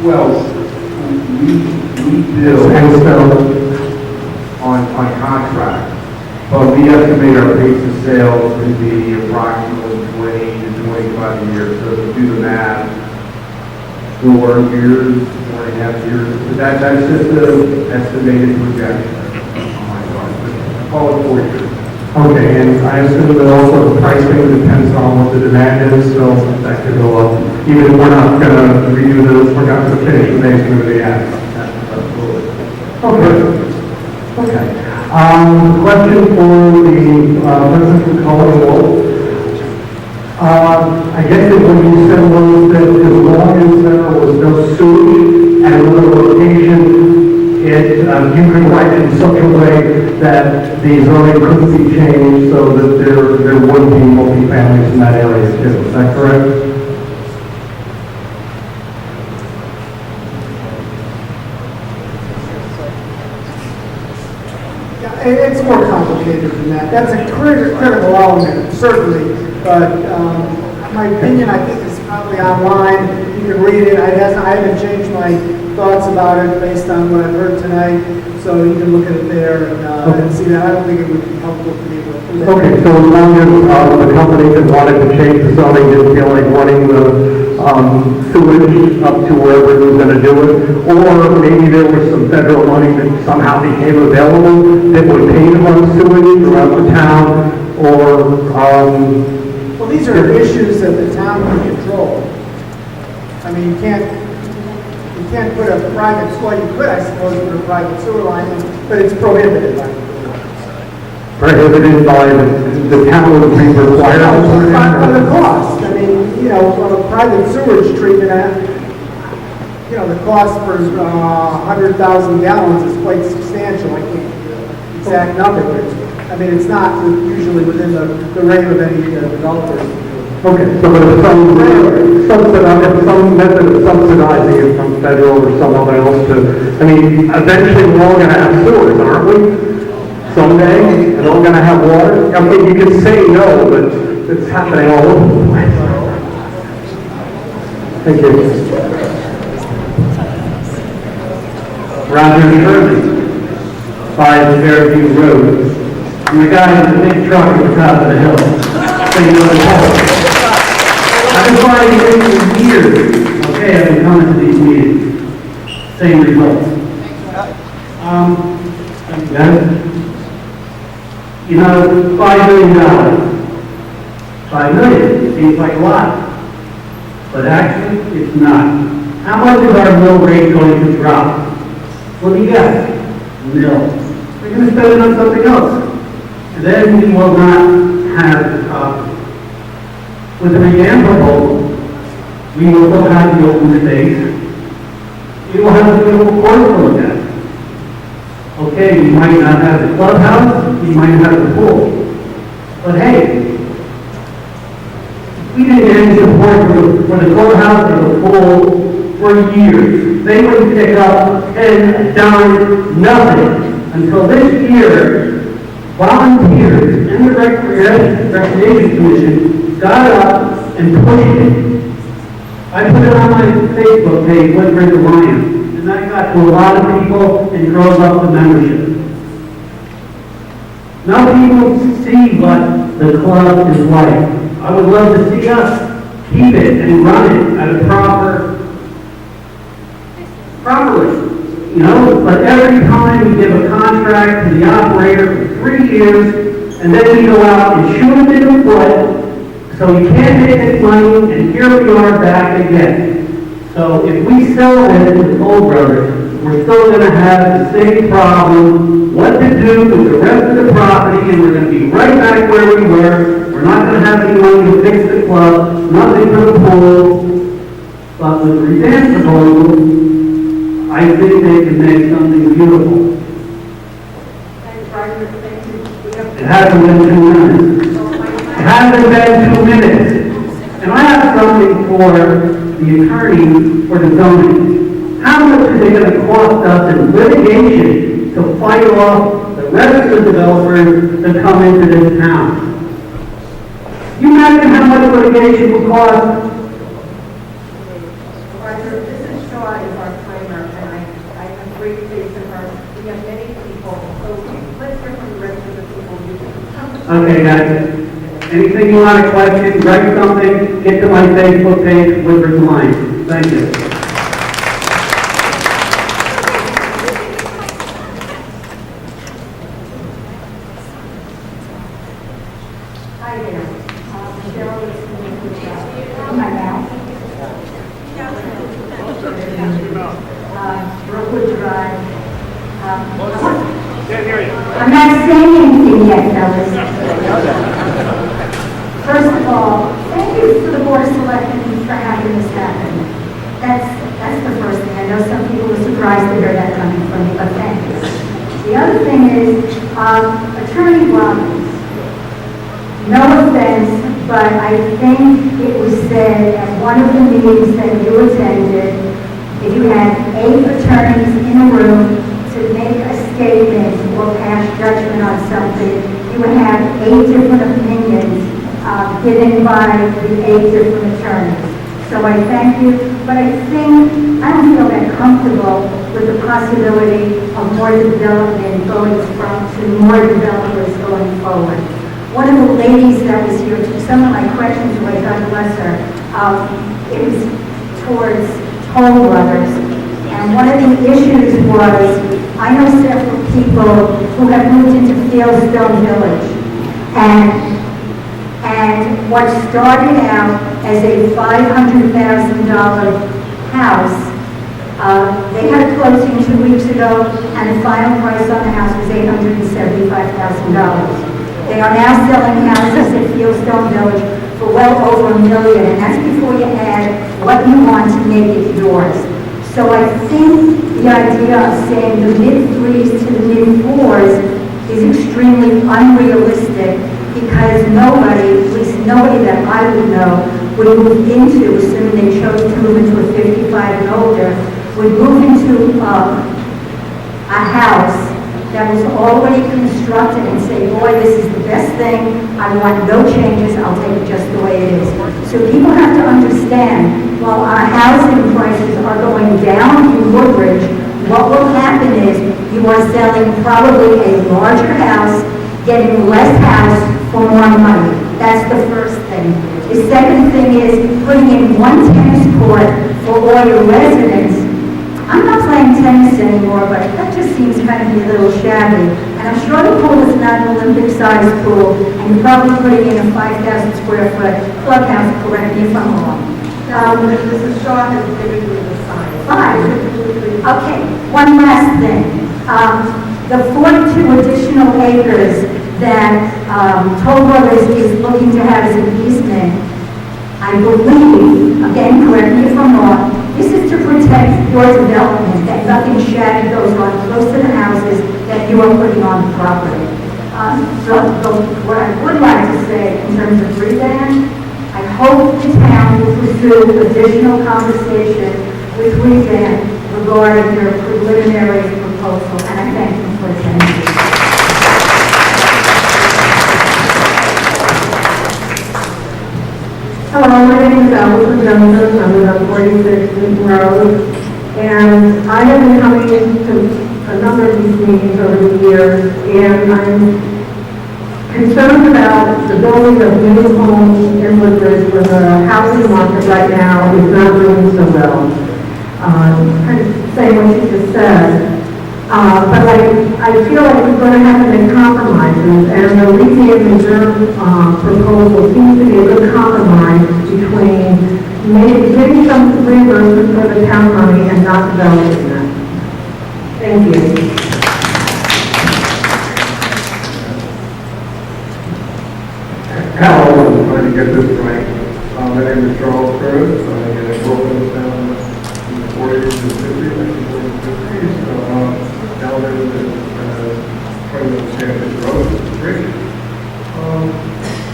Well, we build on contract, but we estimate our pace of sales to be approximately 20 to 25 years. So if you do the math, 4 years, 4.5 years, but that's just an estimated projection. Oh my God, call it 4 years. Okay, and I assume that also the pricing depends on what the demand is, so that could go up. Even if we're not going to redo those, we're not going to finish the basement of the attic. Okay. Okay. Question for the person from Color Wall. I guess that when you said was that as long as there was no sewage at another location, you could write it in such a way that the zoning could be changed so that there would be multifamilies in that area too. Is that correct? Yeah, it's more complicated than that. That's a critical element, certainly, but my opinion, I think, is probably online. You can read it. I haven't changed my thoughts about it based on what I've heard tonight, so you can look at it there and see that. I don't think it would be helpful to be able to do that. Okay, so as long as the company that wanted to change the zoning didn't feel like running the sewage up to wherever it was going to do it, or maybe there was some federal money that somehow became available that would pay to run sewage throughout the town, or well, these are issues that the town can control. I mean, you can't put a private, well, you could, I suppose, put a private sewer line in, but it's prohibited by the prohibited by the town would be required to put it in? On the cost. I mean, you know, on a private sewage treatment, you know, the cost for 100,000 gallons is quite substantial. I can't give you the exact number, but I mean, it's not usually within the range of any developers. Okay, so there's some method of subsidizing it from federal or someone else to, I mean, eventually we're all going to have sewers, aren't we? Someday, and all going to have water? I mean, you can say no, but it's happening all over the place. Thank you. Roger Shirley, 5 Fairview Road. And the guy in the big truck at the top of the hill, saying no to I've been flying here for years. Okay, I've been coming to these meetings. Same results. You know, $5 million. $5 million seems like a lot, but actually, it's not. How much is our mill rate going to drop? What do you guess? Nil. We're going to spend it on something else. And then we will not have, with the revampable, we will still have the open space. We will have the beautiful course to look at. Okay, we might not have the clubhouse, we might have the pool. But hey, we didn't get any support for the clubhouse or the pool for years. They wouldn't pick up and dime nothing until this year. Volunteers and the Recreation Commission got up and pushed it. I put it on my Facebook page, Woodbridge Alliance, and I got to a lot of people and drove up the membership. Now people see what the club is like. I would love to see us keep it and run it at a properly. You know, but every time we give a contract to the operator for 3 years, and then we go out and shoot him in the foot, so he can't make his money, and here we are back again. So if we sell this to Toll Brothers, we're still going to have the same problem, what to do with the rest of the property, and we're going to be right back where we were. We're not going to have any money to fix the club, nothing for the pool. But with the revamp proposal, I think they can make something beautiful. It hasn't been 2 minutes. It hasn't been 2 minutes. And I have something for the attorney for the zoning. How much is it going to cost us in litigation to fight off the rest of the developers that come into this town? You imagine how much litigation would cost? Roger, this is Shaw is our timer, and I have great faith in her. We have many people, so let's hear from the rest of the people. Okay, guys. Anything you want to question, write something, get to my Facebook page, Woodbridge Line. Thank you. Hi there. Michelle is my mouth. Brookwood Drive. Can't hear you. I'm not saying anything yet, fellas. First of all, thank you to the Board of Selectmen for having this happen. That's the first thing. I know some people were surprised to hear that coming from me, but thank you. The other thing is, Attorney Robbins, no offense, but I think it was said at one of the meetings that you attended, if you had 8 attorneys in a room to make a statement or pass judgment on something, you would have 8 different opinions given by the 8 different attorneys. So I thank you, but I don't feel that comfortable with the possibility of more development to more developers going forward. One of the ladies that was here took some of my questions away, God bless her. It was towards Toll Brothers. And one of the issues was, I know several people who have moved into Fieldstone Village. And what started out as a $500,000 house, they had a closing 2 weeks ago, and the final price on the house was $875,000. They are now selling houses in Fieldstone Village for well over $1 million, and that's before you add what you want to make it yours. So I think the idea of saying the mid-3s to the mid-4s is extremely unrealistic, because nobody, at least nobody that I would know, would move into, assuming they chose to move into a 55 and older, would move into a house that was already constructed and say, boy, this is the best thing, I want no changes, I'll take it just the way it is. So people have to understand, while our housing prices are going down in Woodbridge, what will happen is you are selling probably a larger house, getting less house for more money. That's the first thing. The second thing is putting in one tennis court for all your residents. I'm not playing tennis anymore, but that just seems kind of a little shabby. And I'm sure the pool is not an Olympic-sized pool, and you're probably putting in a 5,000 square foot clubhouse, correct me if I'm wrong. Mrs. Shaw has given you the sign. Fine. Okay, one last thing. The 42 additional acres that Toll Brothers is looking to have as an easement, I believe, again, correct me if I'm wrong, this is to protect your development, that nothing shabby goes on close to the houses that you are putting on the property. What I would like to say in terms of revamp, I hope the town will pursue additional conversation with revamp regarding your preliminary proposal, and I thank you for attending. Hello, my name is Allison Johnson. I live on 46 Newton Road, and I have been coming to a number of these meetings over the years, and I'm concerned about the building of new homes in Woodbridge, where the housing market right now is not doing so well. kind of say what you just said. But I feel like we're going to have to make compromises, and the retail reserve proposal seems to be a good compromise between maybe some reimbursement for the town money and not developing that. Thank you. Hello, I'm trying to get this right. My name is Charles Curtis. I grew up in the town in the 40s and 50s, 1940s, 50s. Now I live in President Sanders Road, Bridge.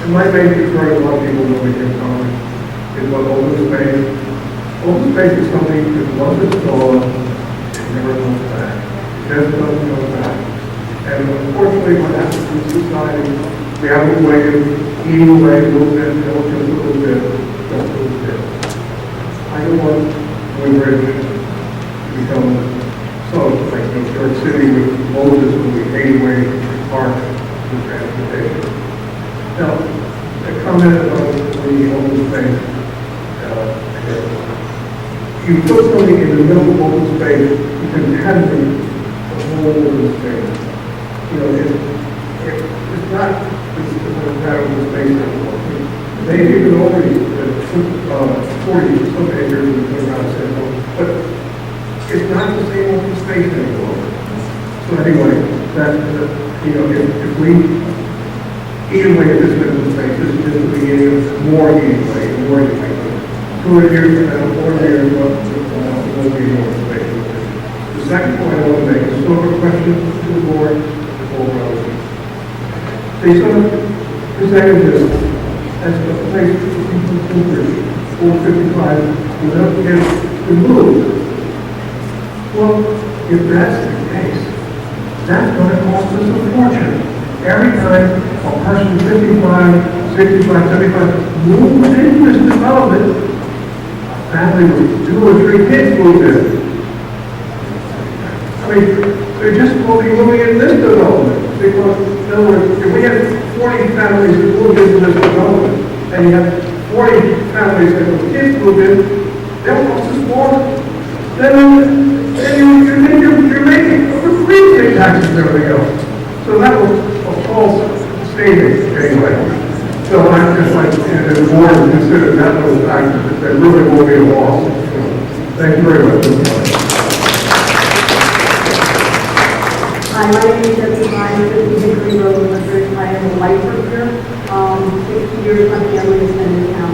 And my main concern, a lot of people know me here, Tom, is what open space. Open space is something that once it's gone, it never comes back. It just doesn't come back. And unfortunately, what happens in society, we have a way of eating away a little bit, just a little bit, just a little bit. I don't want Woodbridge to become so like New York City with Moses when we ate away park and transportation. Now, a comment about the open space. You put something in the middle of open space, you can handle the whole open space. You know, it's not that open space anymore. They've even already 40 some acres in the around Central, but it's not the same open space anymore. So anyway, you know, if we eat away at this open space, this is just the beginning of more eating away, more eating away. 2 years from now, 4 years from now, it won't be more space. The second point I want to make is sort of a question to the board, they sort of presented this as a place for people to reach 455 without getting removed. Well, if that's the case, that's going to cost us a fortune. Every time a person 55, 65, 75 moves into this development, a family with 2 or 3 kids move in. I mean, they just will be moving in this development. Because, in other words, if we have 40 families that move into this development, and you have 40 families that have kids move in, they'll cost us more. Then you're making real estate taxes and everything else. So that was a false statement anyway. So I'm just like, the board consider that little factor that really will be a loss. Thank you very much. Hi, my name is Debbie Ryan, 50 Hickory Road, Woodbridge. I am a lifer here. 60 years my family has been in town.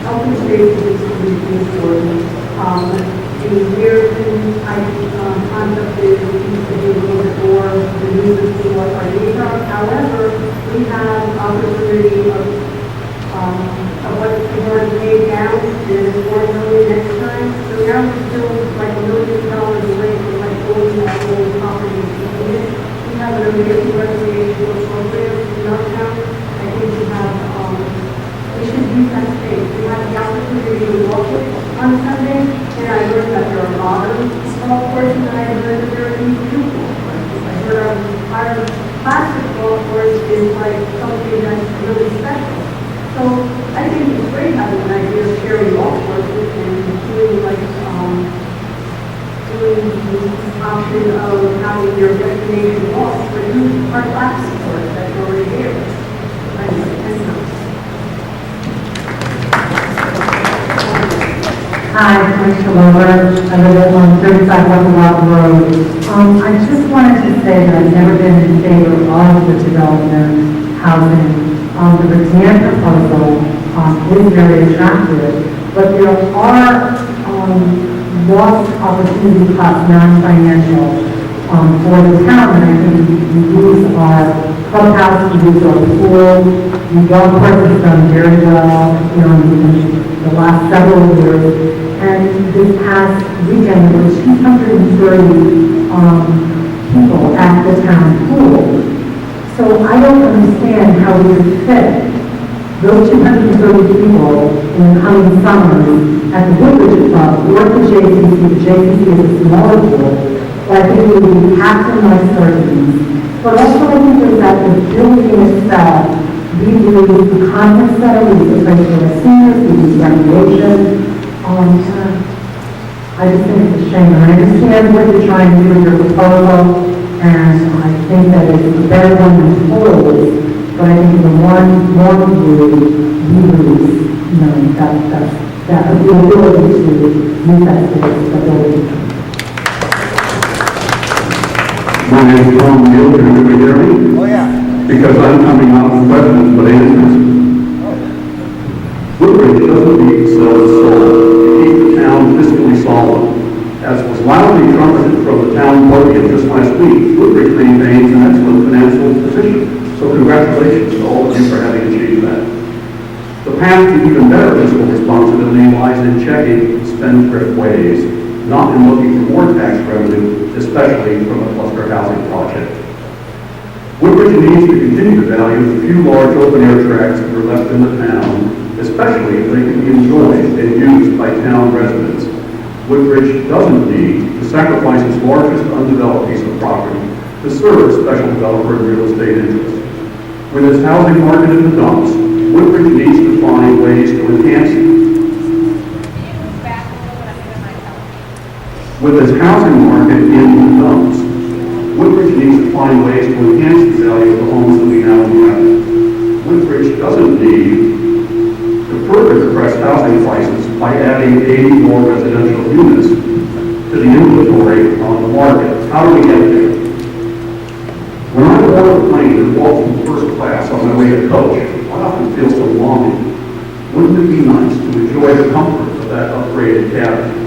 Open space is extremely important. The years since I contacted used to be a little bit more the uses to what our needs are. However, we have opportunity of what we've already paid down is $4 million next time. So now we're still like $1 million away from like owning that whole property. We have an amazing recreational program in our town. I think we should use that space. We have the opportunity to walk it on Sunday, and I learned that there are modern golf courses, and I learned that there are these new golf courses. I heard our classic golf course is like something that's really special. So I think it's great having an idea of sharing golf courses and doing like doing the option of having your destination golf, but use our classic course that's already here. Hi, I'm Shalova. I live on 35 Rock Road. I just wanted to say that I've never been in favor of the development housing. The Virginia proposal is very attractive, but there are lost opportunity costs, non-financial, for the town. And I think we lose our clubhouse, we lose our pool, the golf course has done very well, in the last several years. And this past weekend, there were 230 people at the town pool. So I don't understand how we could fit those 230 people in the coming summers at the Woodbridge Club or the JCC. The JCC is a smaller pool, but I think it would be packed in like sardines. But also I think is that the building itself, we lose the conference center, we lose the place for the seniors, we lose recreation. I I just think it's a shame. And I understand what you're trying to do with your proposal, and I think that it's a better one than totally, but I think the one view, we lose, you know, that the ability to use that space, the ability. My name is Tom Neal, can everybody hear me? Oh, yeah. Because I'm coming out with questions, but answers. Woodbridge doesn't need to sell its soul to keep the town fiscally solid. As was loudly trumpeted from the town podium just last week, Woodbridge maintains an excellent financial position. So congratulations to all of you for having achieved that. The path to even better fiscal responsibility lies in checking spendthrift ways, not in looking for more tax revenue, especially from a cluster housing project. Woodbridge needs to continue to value the few large open-air tracts that are left in the town, especially if they can be enjoyed and used by town residents. Woodbridge doesn't need to sacrifice its largest undeveloped piece of property to serve special developer and real estate interests. With its housing market in the dumps, Woodbridge needs to find ways to enhance With its housing market in the dumps, Woodbridge needs to find ways to enhance the value of the homes that we now have. Woodbridge doesn't need to further depress housing prices by adding 80 more residential units to the inventory on the market. How do we get there? When I board a plane and walk from first class on my way to coach, I often feel so longing. Wouldn't it be nice to enjoy the comfort of that upgraded cabin?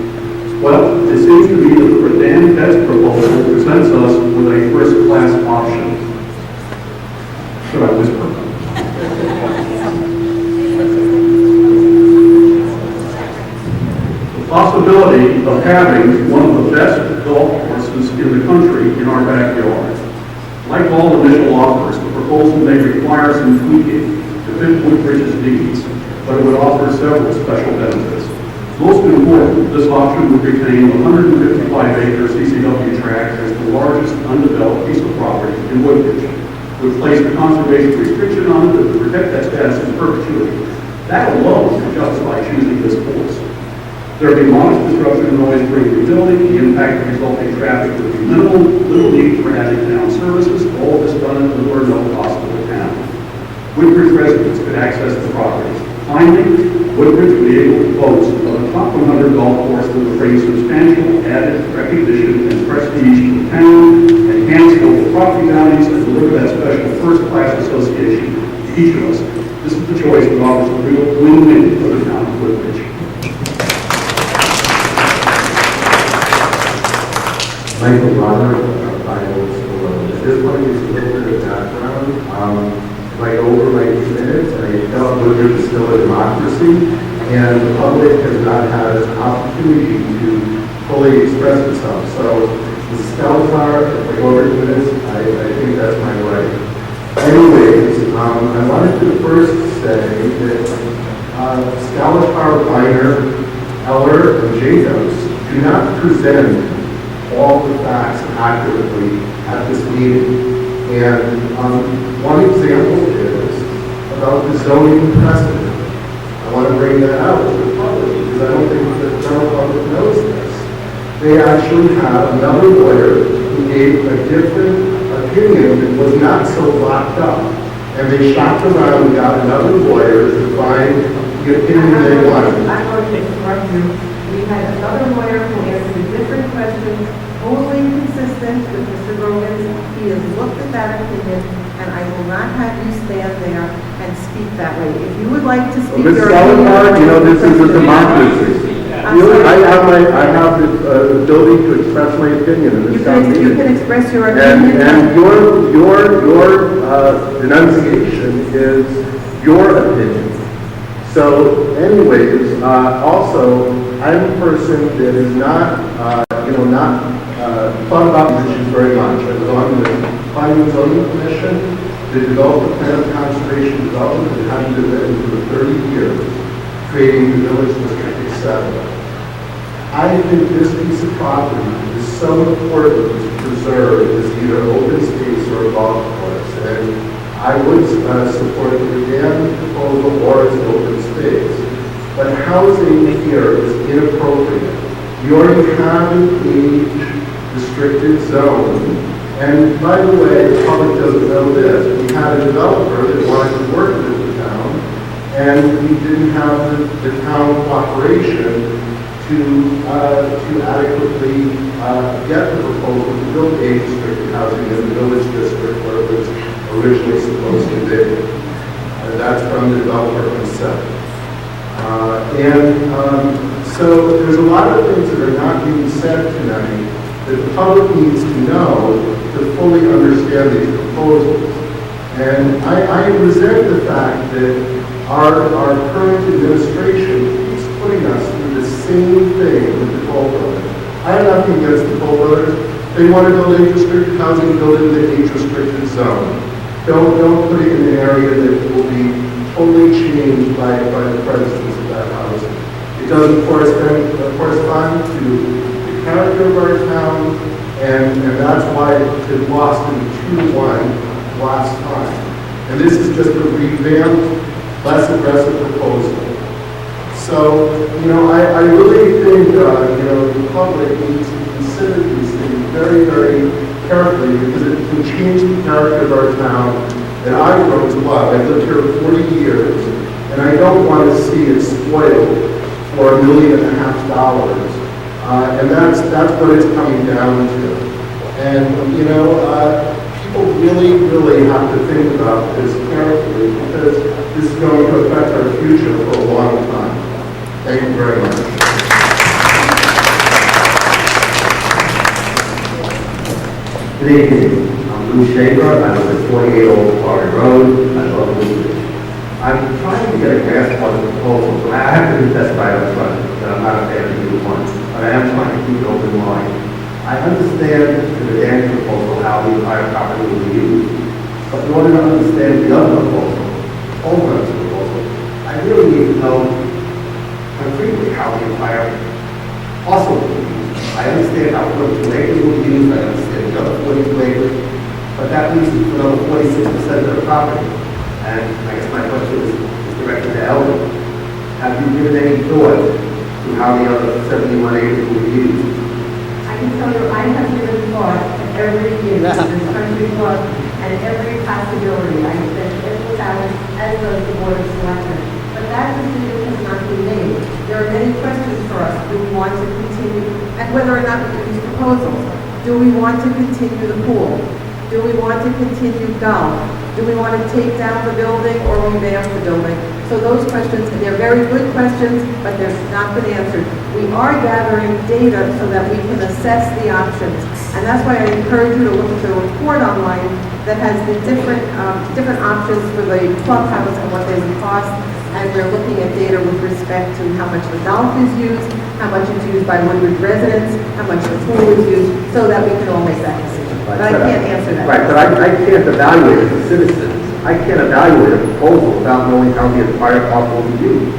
Well, it seems to me that the Redan Best proposal presents us with a first-class option. Should I whisper? The possibility of having one of the best golf courses in the country in our backyard. Like all initial offers, the proposal may require some tweaking to fit Woodbridge's needs, but it would offer several special benefits. Most important, this option would retain the 155-acre CCW tract as the largest undeveloped piece of property in Woodbridge, would place a conservation restriction on it that would protect that status in perpetuity. That alone could justify choosing this course. There would be modest disruption in noise-free rebuilding, the impact of resulting traffic would be minimal, little need for adding town services, all of this done at little or no cost to the town. Woodbridge residents could access the property. Finally, Woodbridge would be able to boast of a top 100 golf course that would bring substantial added recognition and prestige to the town, enhance local property values, and deliver that special first-class association to each of us. This is the choice that offers a real win-win for the town of Woodbridge. Michael Bonner, I just want to give a little bit of background. If I go over my 2 minutes, I felt Woodbridge is still a democracy, and the public has not had an opportunity to fully express itself. So the Scalettar, if I go over 2 minutes, I think that's my right. Anyways, I wanted to first say that Scalettar, Weiner, Eller, and Jacobs do not present all the facts accurately at this meeting. And one example is about the zoning precedent. I want to bring that out to the public because I don't think the general public knows this. They actually have another lawyer who gave a different opinion that was not so locked up. And they shopped around and got another lawyer to find the opinion they wanted. I'm going to interrupt you. We had another lawyer who answered a different question, totally consistent with Mr. Grogan's. He has looked at that opinion, and I will not have you stand there and speak that way. If you would like to speak Ms. your Scalettar, opinion... you know, this is a democracy. I have the ability to express my opinion in this town meeting. You can express your opinion. And your denunciation is your opinion. So anyways, also, I'm a person that is not thought about issues very much. I was on the Planning and Zoning Commission to develop a plan of conservation development that hadn't been written for 30 years, creating the village district, etc. I think this piece of property is so important to preserve as either open space or a golf course, and I would support the Redan proposal or as open space. But housing here is inappropriate. You already have an age-restricted zone. And by the way, the public doesn't know this. We had a developer that wanted to work with the town, and we didn't have the town cooperation to adequately get the proposal to build age-restricted housing in the village district where it was originally supposed to be. That's from the developer himself. So there's a lot of things that are not being said tonight that the public needs to know to fully understand these proposals. And I resent the fact that our current administration keeps putting us through the same thing with the Toll Brothers. I have nothing against the Toll Brothers. They want to build age-restricted housing, build it in the age-restricted zone. Don't put it in an area that will be totally changed by the presence of that housing. It doesn't correspond to the character of our town, and that's why it lost in 2-1 last time. And this is just a revamped, less aggressive proposal. So, I really think, the public needs to consider these things very, very carefully because it can change the character of our town that I've grown to love. I've lived here 40 years, and I don't want to see it spoiled for $1.5 million. And that's what it's coming down to. And, people really, really have to think about this carefully because this is going to affect our future for a long time. Thank you very much. Good evening. I'm Lou Shaver. I live at 48 Old Quarry Road. I love Woodbridge. I'm trying to get a grasp on the proposal. So I have to confess right up front that I'm not a fan of either one, but I am trying to keep an open mind. I understand the dance proposal how the entire property will be used, but in order to understand the other proposal, homeowner's proposal, I really need to know concretely how the entire parcel will be used. I understand how 42 acres will be used, I understand the other 42 acres, but that leaves another 46% of the property. And I guess my question is directed to Ellen. Have you given any thought to how the other 71 acres will be used? I can tell you, I have given thought to every use of this country club and every possibility. I spent every time as does the Board of Selectmen. But that decision has not been made. There are many questions for us. Do we want to continue, And whether or not we do these proposals, do we want to continue the pool? Do we want to continue golf? Do we want to take down the building or revamp the building? So those questions, they're very good questions, but they're not been answered. We are gathering data so that we can assess the options. And that's why I encourage you to look at the report online that has the different options for the clubhouse and what they would cost. And we're looking at data with respect to how much the golf is used, how much is used by Woodbridge residents, how much the pool is used, so that we can all make that decision. But I can't answer that. Right, but I can't evaluate as a citizen. I can't evaluate a proposal without knowing how the entire parcel will be used.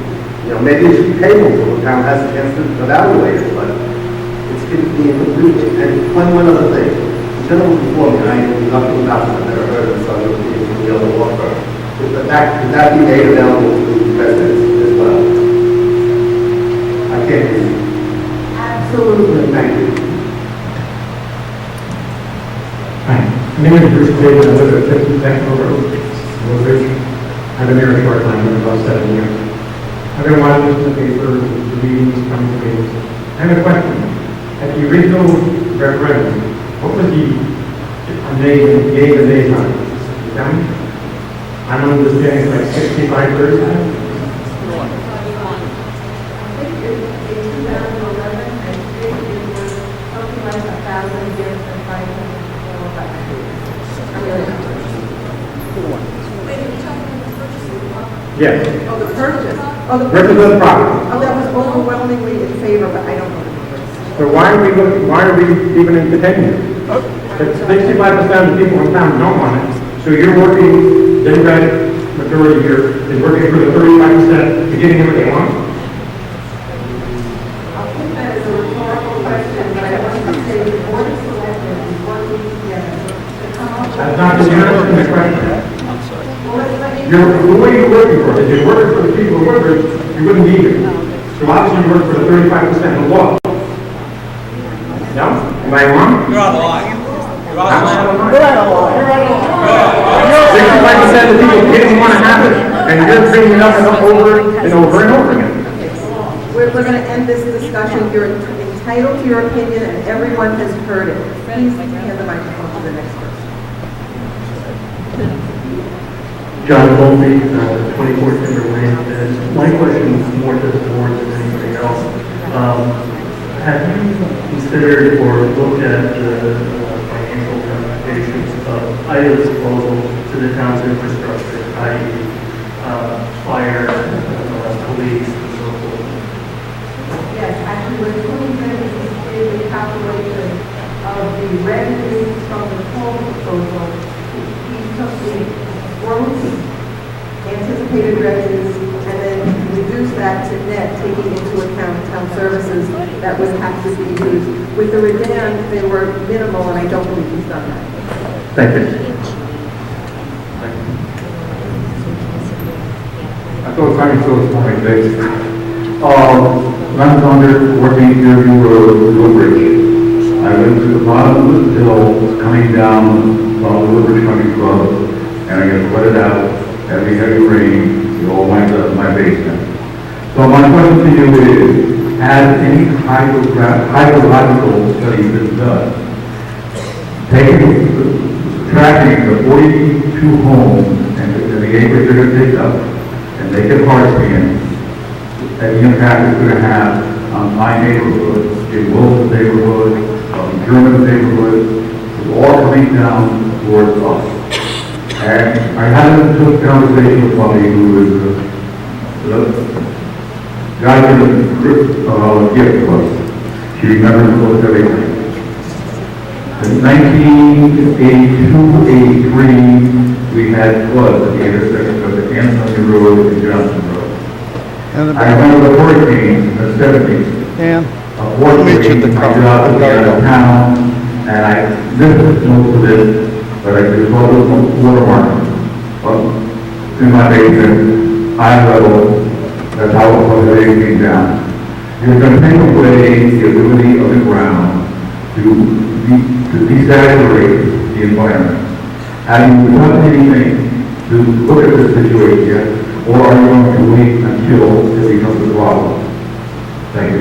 Maybe it should be tabled so the town has a chance to evaluate it, but it's going to be incomplete. And one other thing. The gentleman before me, and I know nothing about this, I've never heard of this other than the other law firm. Could that be made available to residents as well? I can't hear you. Absolutely. Thank you. Hi, my name is Bruce Clayton. I live at 50 Technical Road, Woodbridge. I've been here a short time, about 7 years. I've been watching the paper, the meetings, coming to meetings. I have a question. At the original referendum, what was the yay and nay time? You tell me? I'm understanding like 65-35. Yes. Oh, the purchase. Oh, the Purchase of the property. Oh, that was overwhelmingly in favor, but I don't know the numbers. So why are we even entertaining it? 65% of the people in town don't want it. So you're working, Democratic majority here is working for the 35% to getting them what they want? I'll put that as a rhetorical question, but I want to say the Board of Selectmen is working together to come up with... That's not the answer to the question. Who are you working for? If you're working for the people of Woodbridge, you wouldn't be here. So obviously you work for the 35% of the law. No? Am I wrong? You're on the line. You're on the line. Like I said, the people didn't want to have it, and you're bringing it up and over and over and over again. We're going to end this discussion. You're entitled to your opinion, and everyone has heard it. Please hand the microphone to the next person. John Colby, 24 Timber Lane. And my question is more to the board than anything else. Have you considered or looked at the financial ramifications of either proposal to the town's infrastructure, i.e. Fire, police, and so forth? Yes, actually, what Tony did is a calculation of the revenues from the toll proposal. He took the gross Anticipated revenues, and then reduce that to net, taking into account town services that would have to be used. With the redan, they were minimal, and I don't believe he's done that. Thank you. I thought Connie saw this point, Dave. Last under 14 Deerview Road, Woodbridge. I went to the bottom of the hill, coming down from the Woodbridge Country Club, and I get flooded out. Heavy rain, it all winds up in my basement. So my question to you is, has any hydrological study been done? Subtracting the 42 homes and the acreage they're going to take up, and make it hard scan, and the impact it's going to have on my neighborhood, in Wilson's neighborhood, German neighborhood, it's all coming down towards us. And I had a conversation with somebody who is the guy in the gift to us. She remembers most everything. In 1982-83, we had floods at the intersection of the Anthony Road and Johnson Road. I remember the hurricanes in the 70s. And unfortunately, my job was out of town, and I missed most of it. But I just saw those watermarks in my basement, high level, that's how it was everything down. You're going to take away the ability of the ground to desaturate the environment. Have you done anything to look at this situation, or are you going to wait until it becomes a problem? Thank you.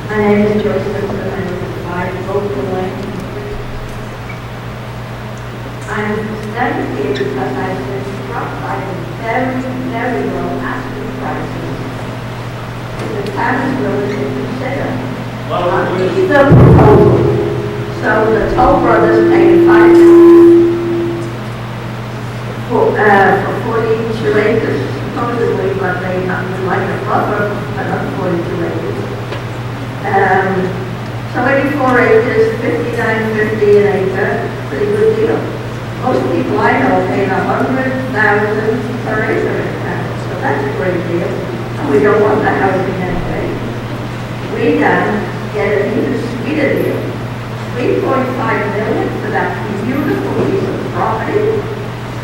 My name is Joyce Simpson, I live at 5 Oakland Lane. I'm standing here because I've been struck by the very, very low asking prices that the town is willing to consider on either proposal. So the Toll Brothers paid $5 million for 42 acres supposedly, but they would like a buffer another 42 acres. So 84 acres, $59.50 an acre, pretty good deal. Most people I know pay $100,000 per acre in town, so that's a great deal. And we don't want the housing anyway. We get an even sweeter deal. $3.5 million for that beautiful piece of property.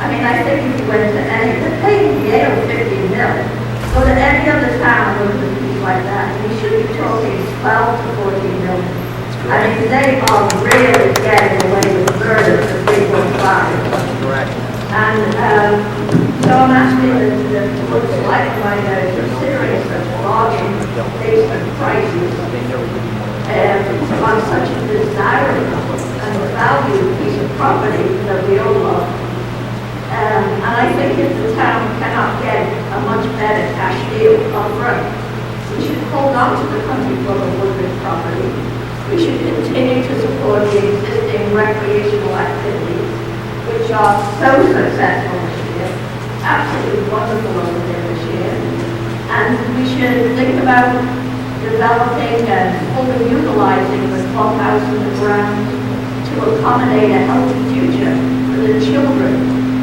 I mean, I think if you went to any, they're paying Yale $50 million. Go to any other town with a piece like that, we should be talking 12 to 14 million. I mean, they are really getting away with murder for 3.5. Correct. And so I'm asking the board of selectmen, considering such bargain basement prices on such a desirable and valued piece of property that we all love. And I think if the town cannot get a much better cash deal up front, we should hold on to the country club and Woodbridge property. We should continue to support the existing recreational activities, which are so successful this year, absolutely wonderful over there this year. And we should think about developing and fully utilizing the clubhouse and the grounds to accommodate a healthy future for the children,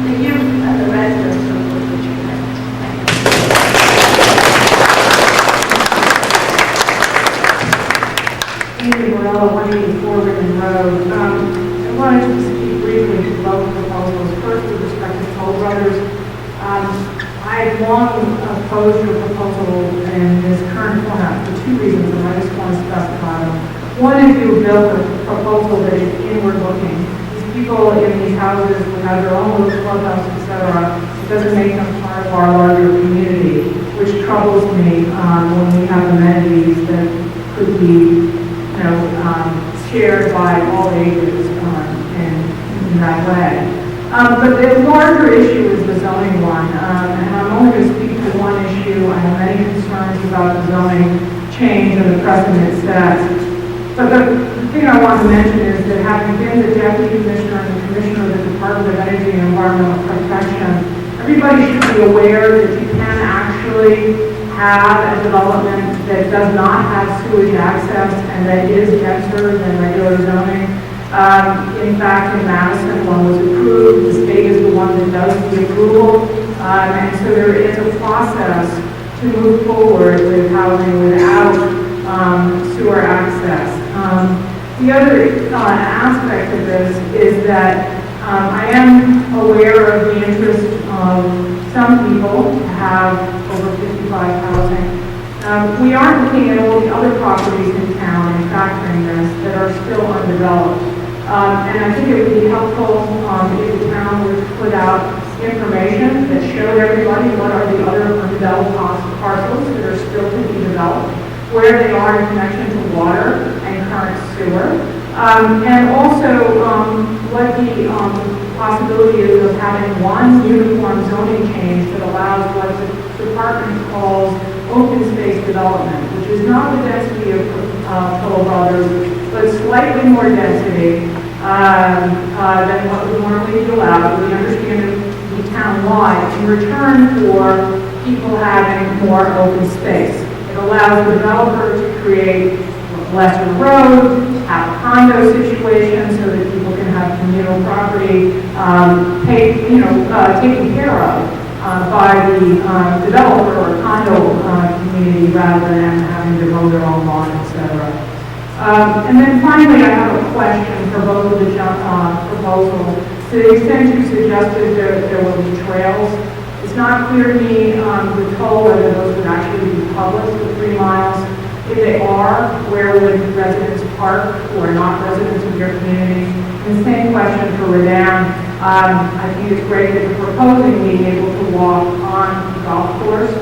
the youth, and the residents of Woodbridge. Amy Morello, 184 Ribbon Road. I wanted to speak briefly to both proposals. First, with respect to Toll Brothers, I long opposed your proposal in this current format for two reasons, and I just want to specify them. One is you built a proposal that is inward looking. These people in these houses who have their own little clubhouse, et cetera, it doesn't make them part of our larger community, which troubles me when we have amenities that could be, shared by all ages in that way. But the larger issue is the zoning one, and I'm only going to speak to one issue. I have many concerns about the zoning change and the precedent set. But the thing I want to mention is that having been the Deputy Commissioner and the Commissioner of the Department of Energy and Environmental Protection, everybody should be aware that you can actually have a development that does not have sewage access and that is denser than regular zoning. In fact, in Madison, one was approved. The state is the one that does the approval. And so there is a process to move forward with housing without sewer access. The other aspect of this is that I am aware of the interest of some people to have over 55 housing. We aren't looking at all the other properties in town and factoring this that are still undeveloped. And I think it would be helpful if the town would put out information that showed everybody what are the other undeveloped parcels that are still to be developed, where they are in connection to water and current sewer, and also what the possibility is of having one uniform zoning change that allows what the department calls open space development, which is not the density of Toll Brothers, but slightly more density than what would normally be allowed. We understand it to be town-wide in return for people having more open space. It allows the developer to create lesser roads, have a condo situation so that people can have communal property taken care of by the developer or condo community rather than having to mow their own lawn, etc. And then finally, I have a question for both of the proposals. To the extent you suggested there will be trails, it's not clear to me the toll whether those would actually be public for 3 miles. If they are, where would residents park who are not residents of your community? And the same question for Redan. I think it's great that you're proposing being able to walk on the golf course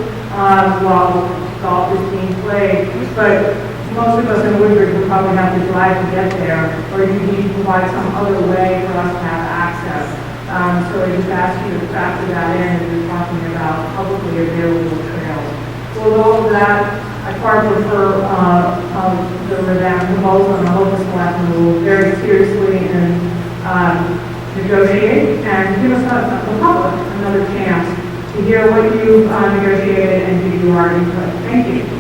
while golf is being played, but most of us in Woodbridge would probably have to drive to get there, or you need to provide some other way for us to have access. So I just ask you to factor that in when you're talking about publicly available trails. So with all of that, I far prefer the Redan proposal, and I hope the Selectmen will very seriously and negotiate and give us, the public, another chance to hear what you've negotiated and give you our input. Thank you.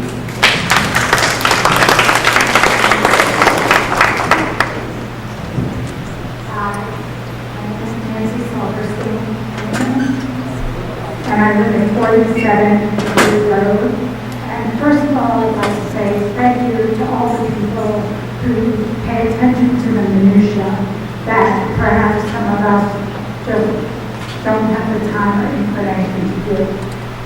And I live at 47 Blue Road. And first of all, I'd like to say thank you to all the people who pay attention to the minutiae that perhaps some of us don't have the time or inclination to do.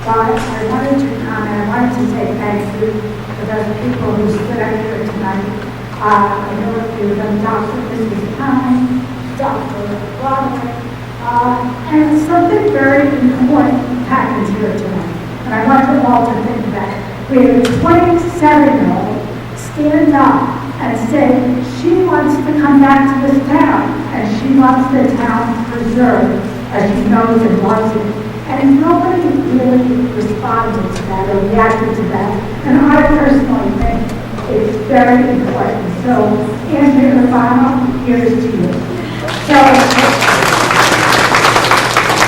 But I wanted to comment, I wanted to say thank you to those people who stood up here tonight. I know a few of them, Dr. Mrs. Pine, Dr. Roderick, and something very important happened here tonight. And I want you all to think about it. We had a 27-year-old stand up and say she wants to come back to this town and she wants the town preserved as she knows and loves it. And nobody really responded to that or reacted to that. And I personally think it's very important. So, Andrea Urbano, here's to you. So,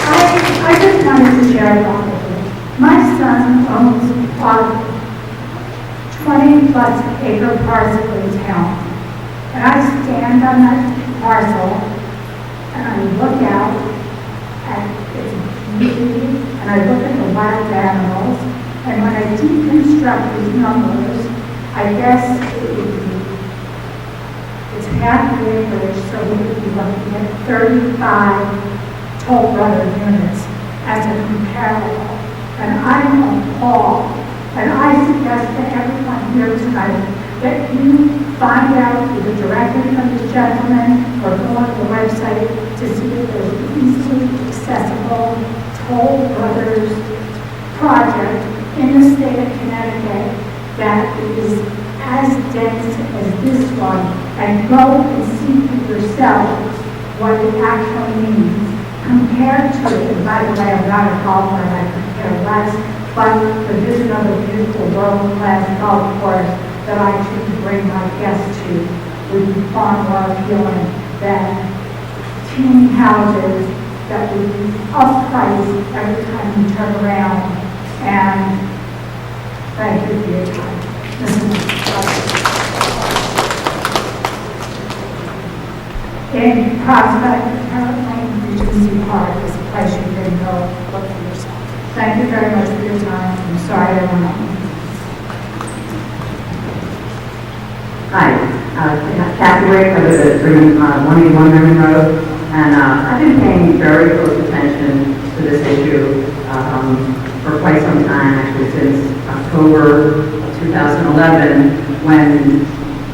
I just wanted to share a thought with you. My son owns a 20-plus acre parcel in town. And I stand on that parcel and I look out at its beauty and I look at the wild animals. And when I deconstruct these numbers, I guess it's half the acreage, so we would be looking at 35 Toll Brother units as a comparable. And I'm appalled. And I suggest to everyone here tonight that you find out either directly from this gentleman or go on the website to see if there's an easily accessible Toll Brothers project in the state of Connecticut that is as dense as this one, and go and see for yourselves what it actually means compared to, and by the way, I'm not a golfer, and I could care less, but the vision of a beautiful world-class golf course that I choose to bring my guests to would be far more appealing than teeny houses that would be up-priced every time you turn around. And thank you for your time. In Prospect, apparently, Regency Park is a place you can go look for yourself. Thank you very much for your time. I'm sorry I went on. Hi, Kathy Rick, I live at 181 Rimmon Road, and I've been paying very close attention to this issue for quite some time, actually since October of 2011, when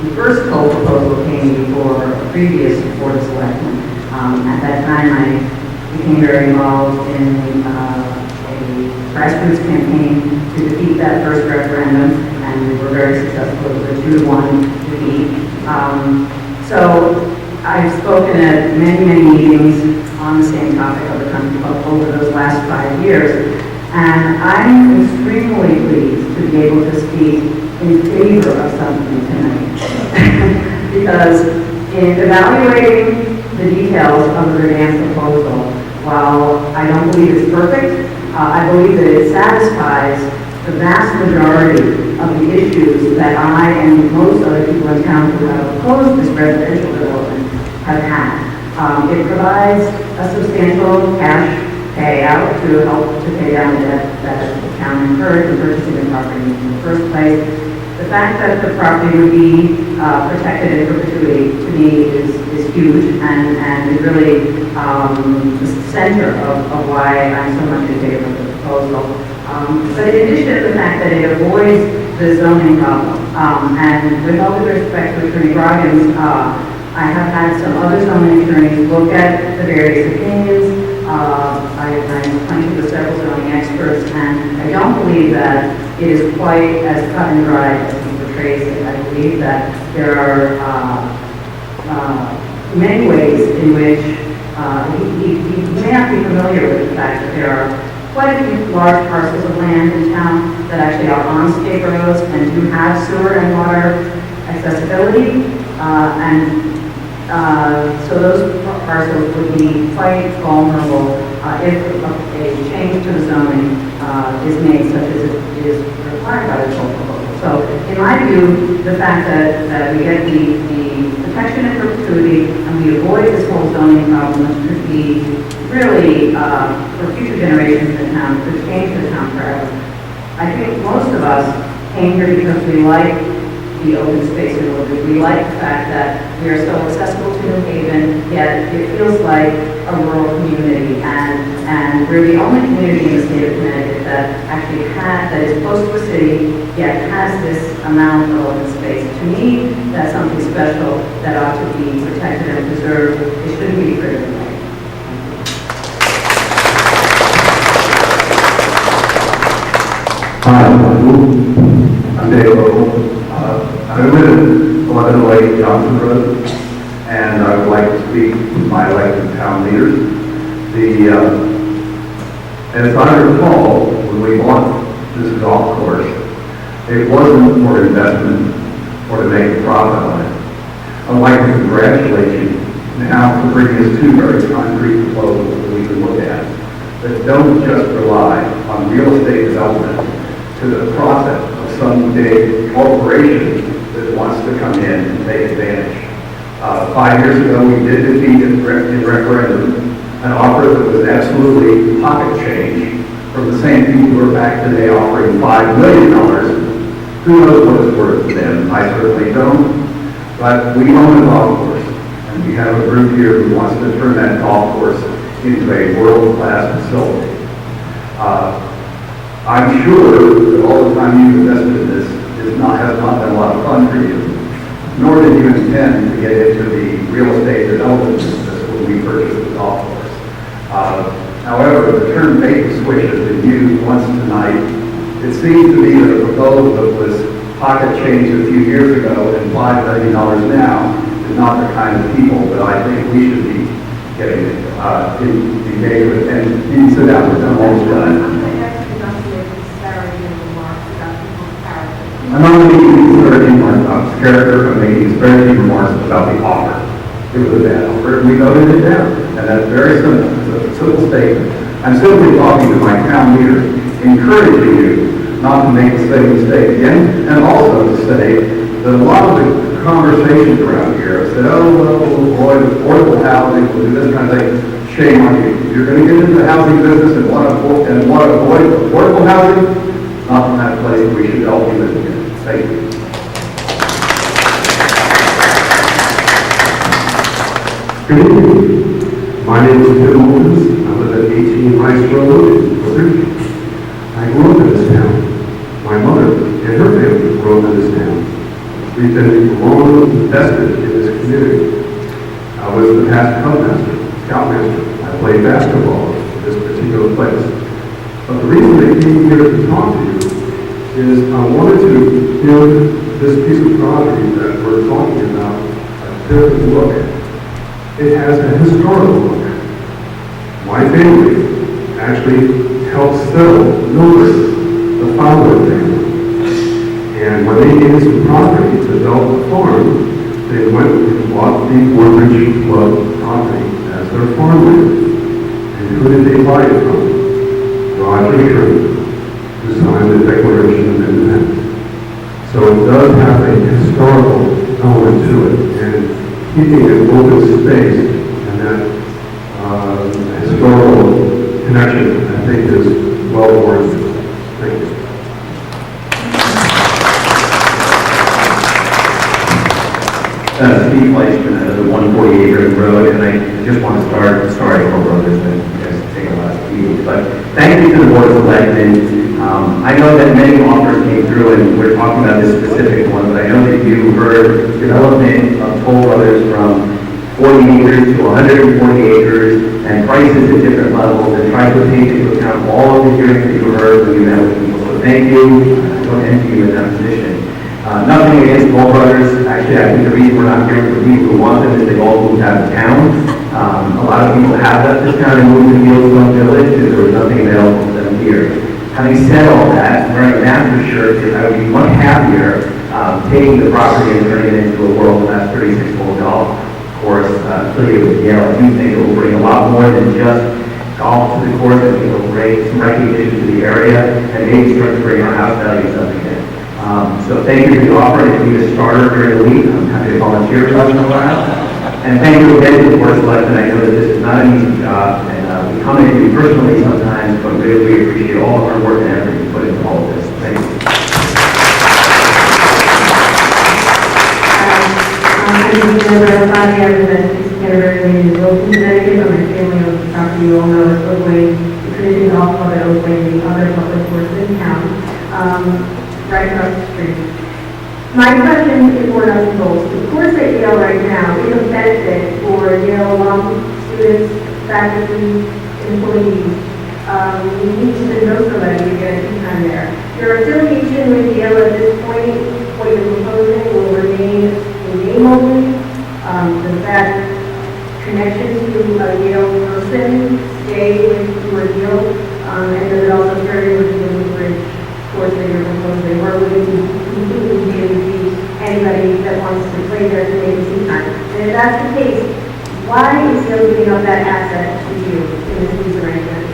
the first toll proposal came before a previous Board of Selectmen. At that time, I became very involved in a grassroots campaign to defeat that first referendum, and we were very successful. It was a 2-1 defeat. So I've spoken at many, many meetings on the same topic of the country club over those last 5 years, and I'm extremely pleased to be able to speak in favor of something tonight. Because in evaluating the details of the Grogan proposal, while I don't believe it's perfect, I believe that it satisfies the vast majority of the issues that I and most other people in town who have opposed this residential development have had. It provides a substantial cash payout to help to pay down the debt that the town incurred in purchasing the property in the first place. The fact that the property would be protected in perpetuity, to me, is huge, and is really the center of why I'm so much in favor of the proposal. But in addition to the fact that it avoids the zoning problem, and with all due respect to Attorney Grogan, I have had some other zoning attorneys look at the various opinions. I'm acquainted with several zoning experts, and I don't believe that it is quite as cut and dried as he portrays it. I believe that there are many ways in which he may not be familiar with the fact that there are quite a few large parcels of land in town that actually are on state roads and do have sewer and water accessibility, so those parcels would be quite vulnerable if a change to the zoning is made, such as it is required by the toll proposal. So, in my view, the fact that we get the protection in perpetuity and we avoid this whole zoning problem, which could be really, for future generations in the town, could change the town forever. I think most of us came here because we like the open space in Woodbridge. We like the fact that we are so accessible to New Haven, yet it feels like a rural community, and we're the only community in the state of Connecticut that actually that is close to a city, yet has this amount of open space. To me, that's something special that ought to be protected and preserved. It shouldn't be frittered away. Hi, I'm Dave Local. I live at 1108 Johnson Road, and I would like to speak to my elected town leaders. As I recall, when we bought this golf course, it wasn't for investment or to make a profit on it. I'd like to congratulate you now for bringing us two very concrete proposals that we can look at that don't just rely on real estate development to the profit of some big corporation that wants to come in and take advantage. 5 years ago, we did defeat in referendum an offer that was absolutely pocket change from the same people who are back today offering $5 million. Who knows what it's worth to them? I certainly don't. But we own a golf course, and we have a group here who wants to turn that golf course into a world-class facility. I'm sure that all the time you've invested in this has not been a lot of fun for you, nor did you intend to get into the real estate development business when we purchased the golf course. However, the term bait and switch has been used once tonight. It seems to me that a proposal that was pocket change a few years ago and $5 million now is not the kind of people that I think we should be getting engaged with. And you can sit down, we're done almost done. I'm not making disparaging remarks about his character, I'm making disparaging remarks about the offer. It was a bad offer, and we voted it down. And that's very simple, it's a simple statement. I'm simply talking to my town leader, encouraging you not to make the same mistake again, and also to say that a lot of the conversations around here have said, oh, well, we'll avoid affordable housing, we'll do this kind of thing. Shame on you. If you're going to get into the housing business and want to avoid affordable housing, not the kind of place where we should all be living in. Thank you. Good evening. My name is Tim Moses. I live at 18 Rice Road in Woodbridge. I grew up in this town. My mother and her family grew up in this town. We've been long invested in this community. I was the past clubmaster, scoutmaster. I played basketball at this particular place. But the reason I came here to talk to you is I wanted to give this piece of property that we're talking about a different look. It has a historical look. My family actually helped settle Mildred, the Fowler family. And when they needed some property to develop a farm, they went and bought the Woodbridge Club property as their farmland. And who did they buy it from? Roger Sherman, who signed the Declaration of Independence. So it does have a historical element to it, and keeping an open space and that historical connection, I think, is well warranted. Thank you. Steve Fleischman, I live at 148 River Road, and I just want to start, sorry for brothers, and you guys take a lot of meetings, but thank you to the Board of Selectmen. I know that many offers came through, and we're talking about this specific one, but I know that you heard development of Toll Brothers from 40 acres to 140 acres, and prices at different levels, and tried to take into account all of the hearings that you heard when you met with people. So thank you. I don't envy you in that position. Nothing against Toll Brothers. Actually, I think the reason we're not hearing from people who want them is they all moved out of town. A lot of people have left this town and moved to Fieldstone Village because there was nothing available for them here. Having said all that, wearing a master shirt, because I would be much happier taking the property and turning it into a world-class 36-hole golf course affiliated with Yale. I do think it will bring a lot more than just golf to the course. I think it will bring some recognition to the area and maybe start to bring our house values up again. So thank you for the offer. If you need a starter during the week, I'm happy to volunteer for once in a while. And thank you again to the Board of Selectmen. I know that this is not an easy job, and we come at you personally sometimes, but really we appreciate all the hard work and effort you put into all of this. Thank you. I'm Jennifer Body. I live at Canterbury Lane in Wilson, Connecticut. My family owns the property. You all know it's Oakley, the Trinity Golf Club at Oakley, and the other public courses in town, right across the street. My question is more nuts and bolts. The course at Yale right now is a benefit for Yale alum, students, faculty, employees. We need to know somebody to get a tea time there. Your affiliation with Yale at this point, what you're proposing, will remain in name only. Does that connection to a Yale person stay with your Yale? And does it also carry with the Woodbridge course that you're proposing? Or would it be completely guaranteed anybody that wants to play there to make a tea time? And if that's the case, why is Yale giving up that asset to you in this lease arrangement?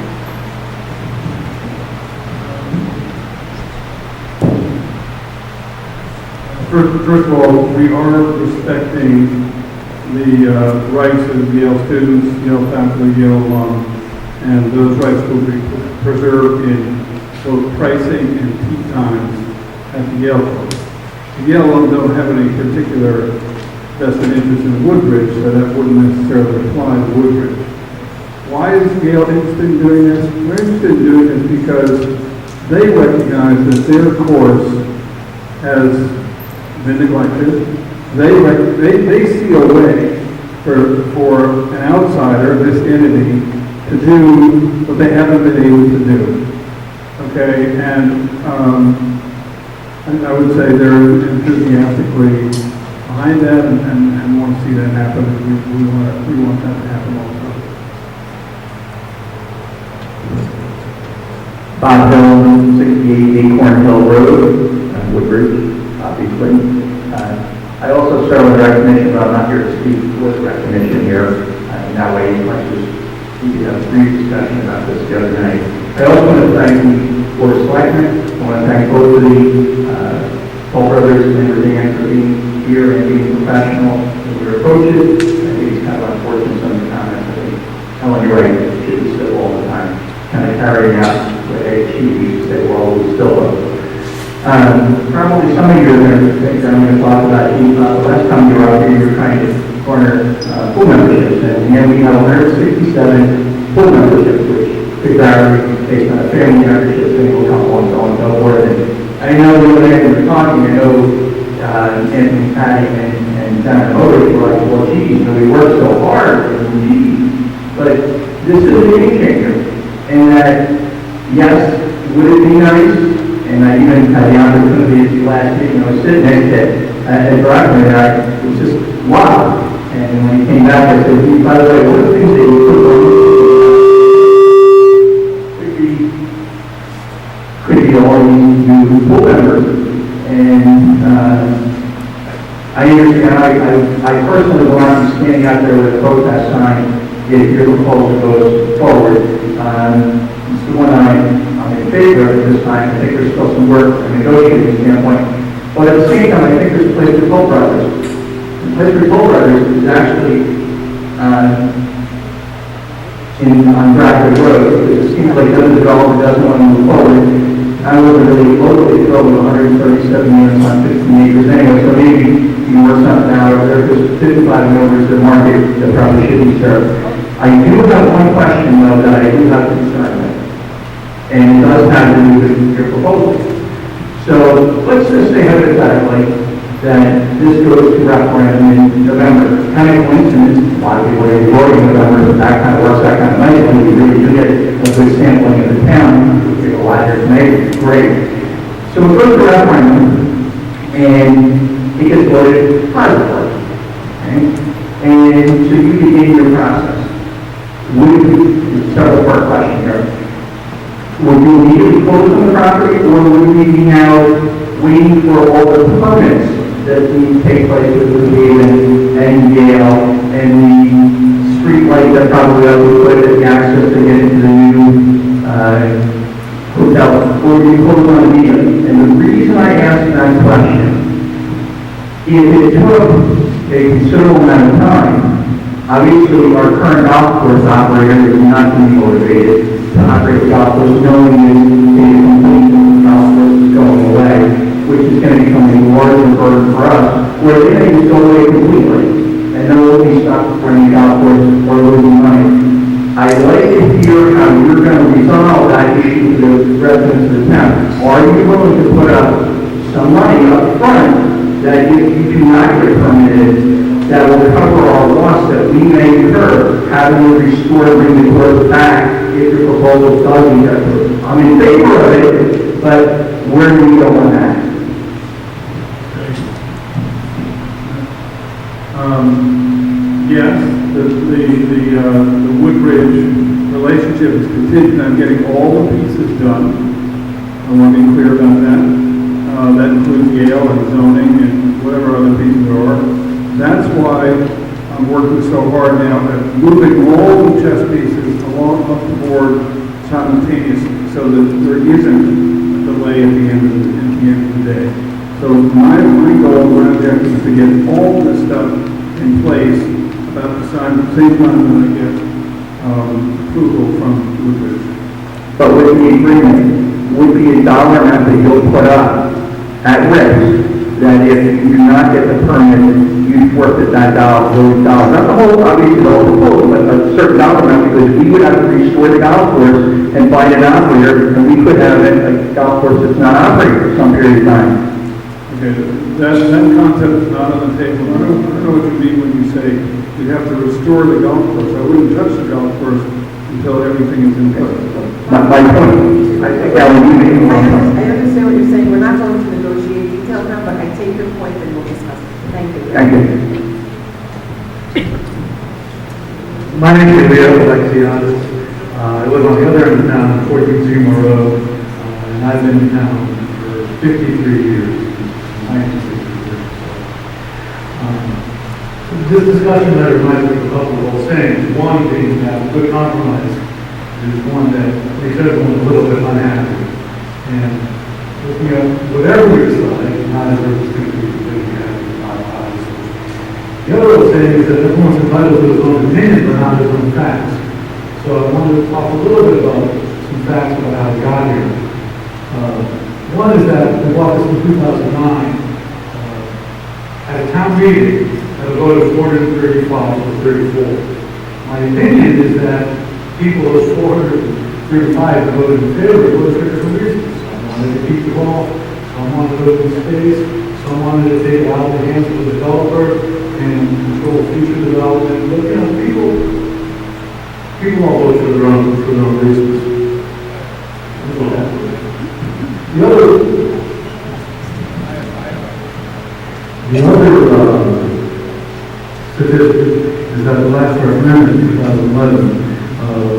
First of all, we are respecting the rights of Yale students, Yale faculty, Yale alum, and those rights will be preserved in both pricing and tea times at the Yale course. The Yale alum don't have any particular vested interest in Woodbridge, so that wouldn't necessarily apply to Woodbridge. Why is Yale interested in doing this? We're interested in doing this because they recognize that their course has been neglected. They see a way for an outsider, this entity, to do what they haven't been able to do. Okay, and I would say they're enthusiastically behind that and want to see that happen. We want that to happen also. Bob Hill, 68 Acorn Hill Road, Woodbridge, obviously. I also start with recognition, but I'm not here to speak with recognition here. In that way, we could have a brief discussion about this the other night. I also want to thank the Board of Selectmen. I want to thank both of the Paul brothers and Dan for being here and being professional in your approaches. I think it's kind of unfortunate some of the comments. I think Ellen, you're right, it should be still all the time. Kind of carrying out what she used to say, we're always still. Probably some of you are going to think that I'm going to talk about the last time you were out here, you were trying to garner pool memberships, and we have 167 pool memberships, which could vary based on a family membership, single couple, and so on and so forth. And I know the other day we were talking, I know Anthony, Patty, and Senator Motors were like, well, geez, we worked so hard, and geez, but this is a game changer, and that, yes, would it be nice? And I even had the opportunity last week, sitting next at Grogan, and I was just, wow. And when he came back, I said, by the way, what are the things that you could be all these new pool members? And I understand, I personally will not be standing out there with a protest sign if your proposal goes forward. It's the one I'm in favor of this time. I think there's still some work from a negotiating standpoint. But at the same time, I think there's a place for Toll Brothers. The place for Toll Brothers is actually on Bradford Road, because it seems like the other developer doesn't want to move forward. I wasn't really locally thrilled with 137 units on 15 acres anyway, so maybe you can work something out over there, because 55 over to the market that probably should be served. I do have one question, though, that I do have concern with, and it does have to do with your proposal. So let's just say hypothetically that this goes to referendum in November. Kind of coincidence, a lot of people are voting in November, but that kind of works that kind of nice when you really do get a good sampling of the town. You have a lot here tonight, it's great. So it goes to referendum, and it gets voted positively. Okay? And so you begin your process. Several part question here. Would you immediately close on the property, or would we be now waiting for all the permits that need to take place with the Haven and Yale and the street light that probably have to put at the access to get into the new hotel, or would you close on immediately? And the reason I asked that question, if it took a considerable amount of time, obviously, our current golf course operator is not going to be motivated to operate the golf course, knowing that the golf course is going away, which is going to become a larger burden for us, where they may just go away completely, and then we'll be stuck running the golf course or losing money. I'd like to hear how you're going to resolve that issue for the residents of the town. Are you willing to put up some money up front that if you do not get permitted, that will cover our loss that we may incur having to restore and bring the course back if your proposal doesn't get approved? I'm in favor of it, but where do we go on that? Yes, the Woodbridge relationship is contingent on getting all the pieces done. I want to be clear about that. That includes Yale and zoning and whatever other pieces there are. That's why I'm working so hard now at moving all the chess pieces along up the board simultaneously, so that there isn't a delay at the end of the day. So my goal, my objective is to get all this stuff in place about the same time that I get approval from Woodbridge. But with the agreement, would be a dollar amount that you'll put up at risk that if you do not get the permit you worked at that dollar, $1 million, not the whole, obviously the whole proposal, but a certain dollar amount, because we would have to restore the golf course and find an operator, and we could have a golf course that's not operating for some period of time. Okay, that concept is not on the table. I don't know what you mean when you say you have to restore the golf course. I wouldn't touch the golf course until everything is in place. My point, I think Alan, you made I understand what you're saying. We're not going to negotiate details now, but I take your point and we'll discuss it. Thank you. Thank you. My name is Leo Alexiadis. I live on the other end of town, 14 Seymour Road, and I've been in town for 53 years, 1963. This discussion letter reminds me of a couple of old sayings. One being that good compromise is one that makes everyone a little bit unhappy. And looking at whatever we decide, not everyone's going to be completely happy about it, obviously. The other old saying is that everyone's entitled to his own opinion, but not his own facts. So I wanted to talk a little bit about some facts about how we got here. One is that we bought this in 2009 at a town meeting at a vote of 435 to 34. My opinion is that people, those 435 that voted in favor, voted for different reasons. Some wanted to keep the ball, some wanted open space, some wanted to take it out of the hands of the developer and control future development. But, you know, people all vote for their own reasons. The other statistic is that the last referendum in 2011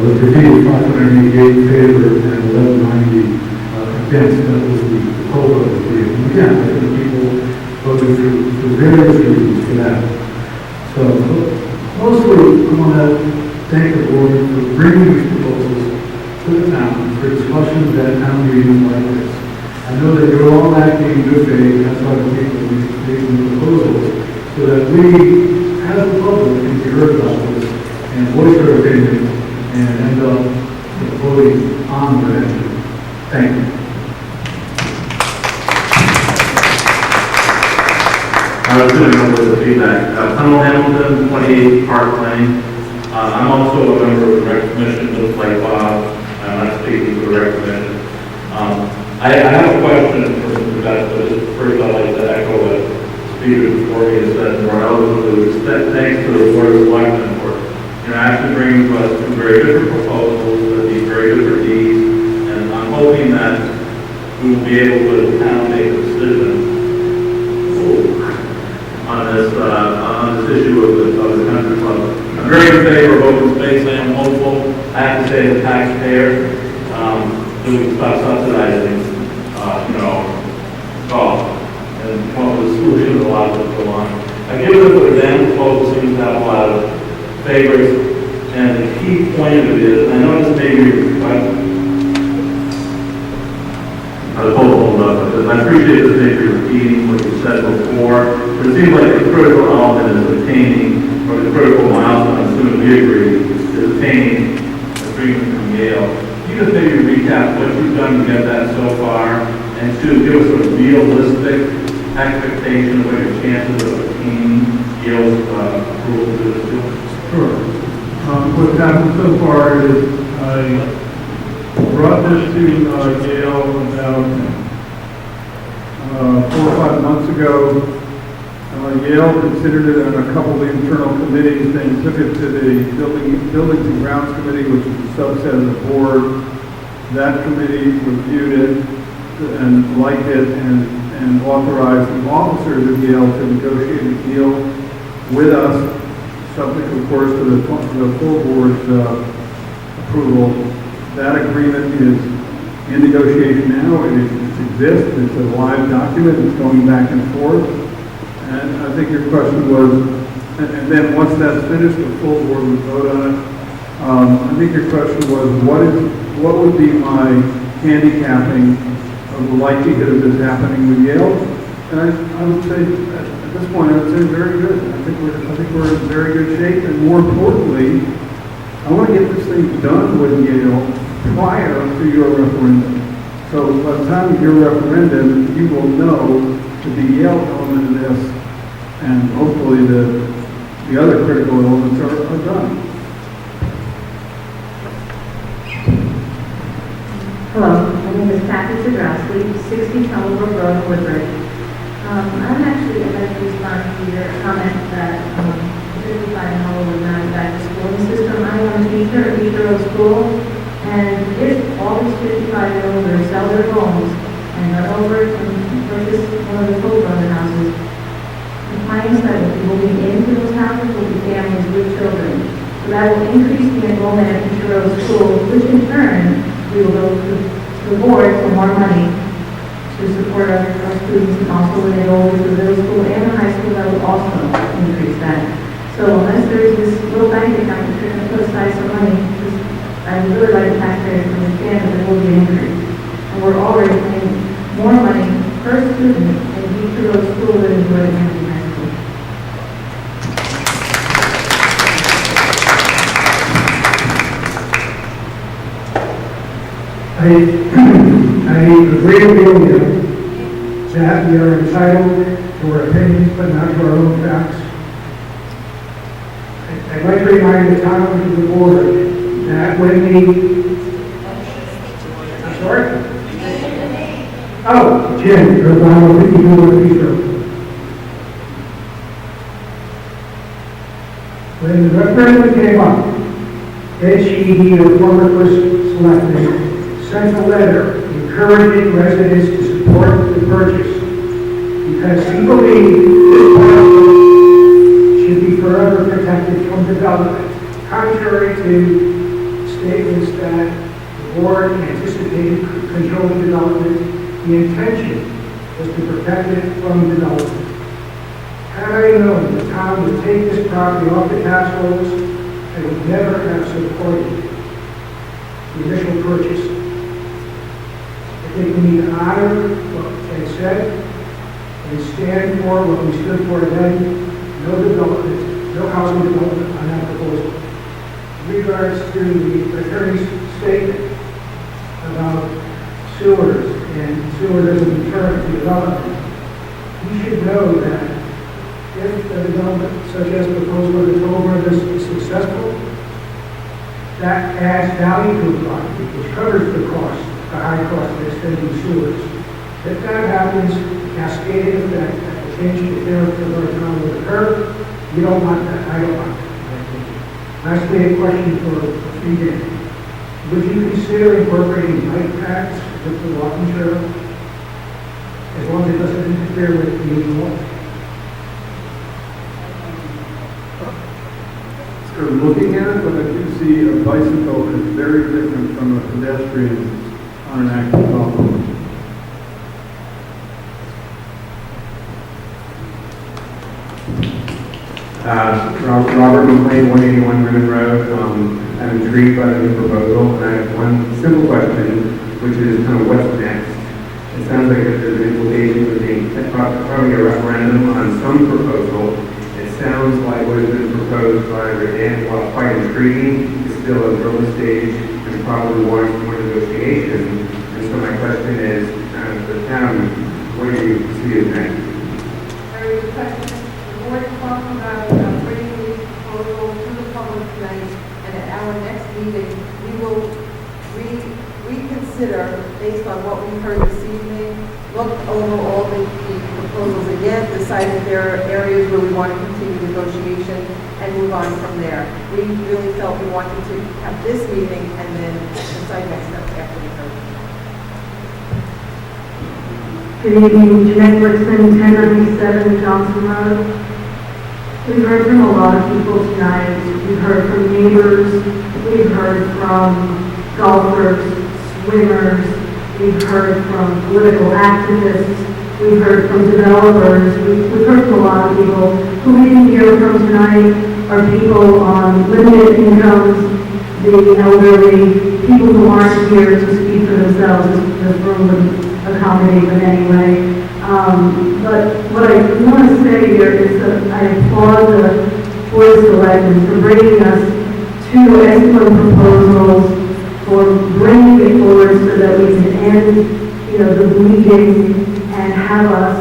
was defeated 588 in favor and 1190 against. That was the poll vote. And again, I think people voted for various reasons for that. So mostly I want to thank the board for bringing these proposals to the town for discussions at town meetings like this. I know that you're all acting in good faith, that's why the people are making the proposals, so that we, as the public, can be heard about this and voice our opinion and end up voting on the measure. Thank you. I was doing a little bit of feedback. Tunnel Hamilton, 28 Park Lane. I'm also a member of the Rec Commission, just like Bob. I'm not speaking for the Rec Commission. I have a question for Mr. Betts, but just first I'd like to echo what Peter before me has said more eloquently. Thanks to the Board of Selectmen for actually bringing to us two very different proposals that need very different needs, and I'm hoping that we will be able to kind of make a decision on this issue of the country club. I'm very in favor of open space. I am hopeful. I have to say, the taxpayer, we can stop subsidizing, golf, and come up with a solution that allows us to go on. I give it for them. Proposal seems to have a lot of favors, and the key point of it is, and I know this may be I appreciate this maybe repeating what you said before, but it seems like the critical element is attaining, or the critical milestone, assuming we agree, is attaining agreement from Yale. Can you just maybe recap what you've done to get that so far, and to give us a realistic expectation of what your chances of attaining Yale's approval to this deal? Sure. What's happened so far is I brought this to Yale about 4 or 5 months ago. Yale considered it on a couple of the internal committees, then took it to the Buildings and Grounds Committee, which is a subset of the board. That committee reviewed it and liked it and authorized the officers of Yale to negotiate a deal with us, subject, of course, to the full board's approval. That agreement is in negotiation now. It exists. It's a live document. It's going back and forth. And I think your question was, and then once that's finished, the full board would vote on it. I think your question was, what would be my handicapping of the likelihood of this happening with Yale? And I would say, at this point, I would say very good. I think we're in very good shape. And more importantly, I want to get this thing done with Yale prior to your referendum. So by the time of your referendum, you will know that the Yale element of this And hopefully the other critical elements are done. Hello, my name is Kathy Zagrowski, 60 Tunnelbrook Road, Woodbridge. I'm actually, I'd like to respond to your comment that 55 and over would not affect the schooling system. I am a teacher at Beach Road School, and if all these 55-year-olds sell their homes and are over and purchase one of the co-brother houses, the claims that will be moving into those houses will be families with children. So that will increase the enrollment at Beach Road School, which in turn we will go to the board for more money to support our students, and also when they go over to the middle school and the high school, that will also increase that. So unless there's this little bank account that you're going to put aside some money, I would really like the taxpayers to understand that there will be an increase. And we're already paying more money per student in each of those schools than we would in Hampton High School. I agree with you that we are entitled to our opinions, but not to our own facts. I'd like to remind the town and the board that when I'm sorry? Oh, Jim, Grogan, 52 Beach Road. When the referendum came up, Ed Sheehy, the former First Selectman, sent a letter encouraging residents to support the purchase because he believed this property should be forever protected from development, contrary to statements that the board anticipated controlling development. The intention was to protect it from development. Had I known the town would take this property off the tax rolls, I would never have supported the initial purchase. I think we need to honor what Ted said and stand for what we stood for then. No development, no housing development on that proposal. In regards to the attorney's statement about sewers and sewer doesn't return to development, you should know that if the development such as proposed by the toll brothers is successful, that adds value to the property, which covers the cost, the high cost of extending sewers. If that happens, cascading effect that will change the character of our town will occur. You don't want that. I don't want that. Lastly, a question for Grogan. Would you consider incorporating bike paths with the walking trail, as long as it doesn't interfere with the walk? Sort of looking at it, but I do see a bicycle is very different from a pedestrian on an active golf course. Robert McLean, 181 Rimmon Road. I'm intrigued by the new proposal, and I have one simple question, which is kind of what's next. It sounds like if there's an implication of being probably a referendum on some proposal. It sounds like what has been proposed by Redan, while quite intriguing, is still at an early stage and probably warrants more negotiation. And so my question is, the town, what do you see as next? Very good question. The board talked about bringing the proposal to the public tonight, and at our next meeting, we will reconsider, based on what we've heard this evening, look over all the proposals again, decide if there are areas where we want to continue negotiation, and move on from there. We really felt we wanted to have this meeting and then decide next steps after we heard. Good evening, Jeanette Blitzman, 1097 Johnson Road. We've heard from a lot of people tonight. We've heard from neighbors, we've heard from golfers, swimmers, we've heard from political activists, we've heard from developers, we've heard from a lot of people. Who we didn't hear from tonight are people on limited incomes, the elderly, people who aren't here to speak for themselves. This room would accommodate them anyway. But what I want to say here is that I applaud the First Selectman for bringing us two excellent proposals, for bringing it forward so that we can end, the meeting and have us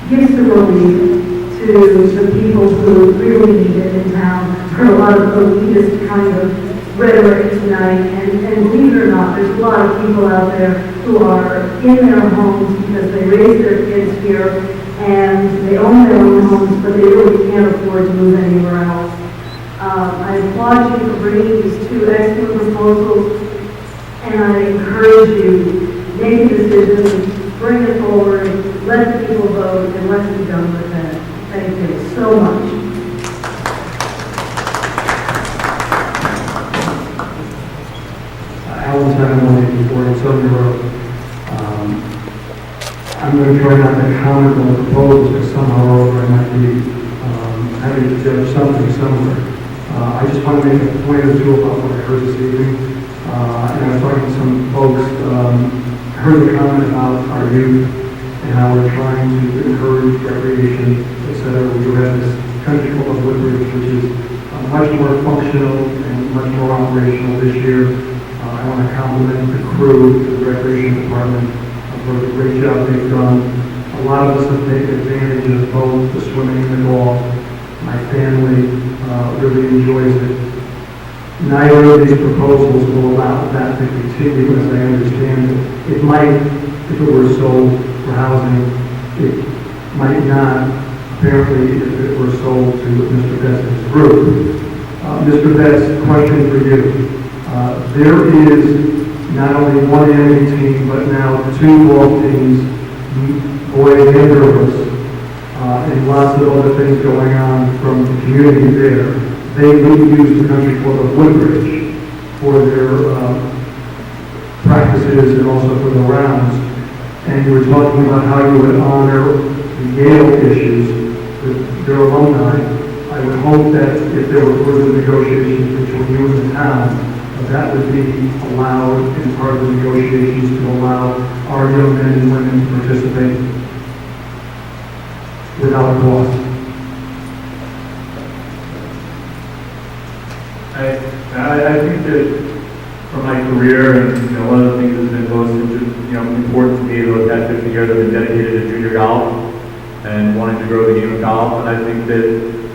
give some relief to the people who really need it in town. Heard a lot of elitist kind of rhetoric tonight, and believe it or not, there's a lot of people out there who are in their homes because they raise their kids here, and they own their own homes, but they really can't afford to move anywhere else. I applaud you for bringing these two excellent proposals, and I encourage you, make a decision, bring it forward, let the people vote, and let's be done with it. Thank you so much. Alan Simon, 184 Southern Road. I'm going to try not to comment on the proposals because somehow or other I might be having to judge something somewhere. I just want to make a point or two about what I heard this evening. And I was talking to some folks, I heard the comment about our youth and how we're trying to encourage recreation, etc. We do have this country club of Woodbridge, which is much more functional and much more operational this year. I want to compliment the crew, the recreation department, for the great job they've done. A lot of us have taken advantage of both the swimming and the golf. My family really enjoys it. Neither of these proposals will allow that to continue, as I understand it. It might, if it were sold for housing, it might not, apparently, if it were sold to Mr. Bess's group. Mr. Bess, question for you. There is not only one enemy team, but now two golf teams, boys and girls, and lots of other things going on from the community there. They would use the country club of Woodbridge for their practices and also for the rounds. And you were talking about how you would honor the Yale issues with their alumni. I would hope that if there were further negotiations between you and the town, that would be allowed in part of the negotiations to allow our young men and women to participate without cost. I think that from my career, and one of the things that's been most important to me over the past 50 years, I've been dedicated to junior golf and wanting to grow the game of golf. And I think that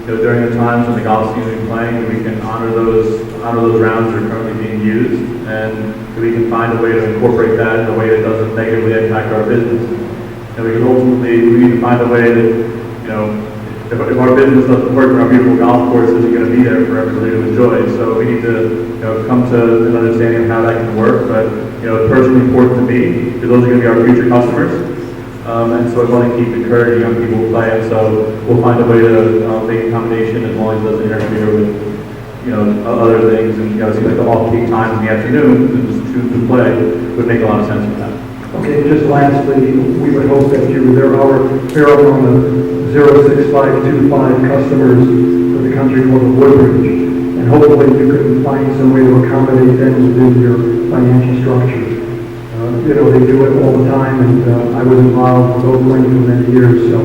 during the times when the golf team is playing, we can honor those rounds that are currently being used, and we can find a way to incorporate that in a way that doesn't negatively impact our business. And we can ultimately, we need to find a way that, if our business doesn't work and our beautiful golf course isn't going to be there for everybody to enjoy. So we need to, come to an understanding of how that can work. But, it's personally important to me, because those are going to be our future customers. And so I want to keep encouraging young people to play, and so we'll find a way to make a combination as long as it doesn't interfere with, other things. And, it seems like the off-peak times in the afternoon, to just choose to play would make a lot of sense for that. Okay, just lastly, we would hope that there are a fair amount of 06525 customers for the country club of Woodbridge, and hopefully you can find some way to accommodate them within your financial structure. They do it all the time, and I was involved with Oakland for many years, so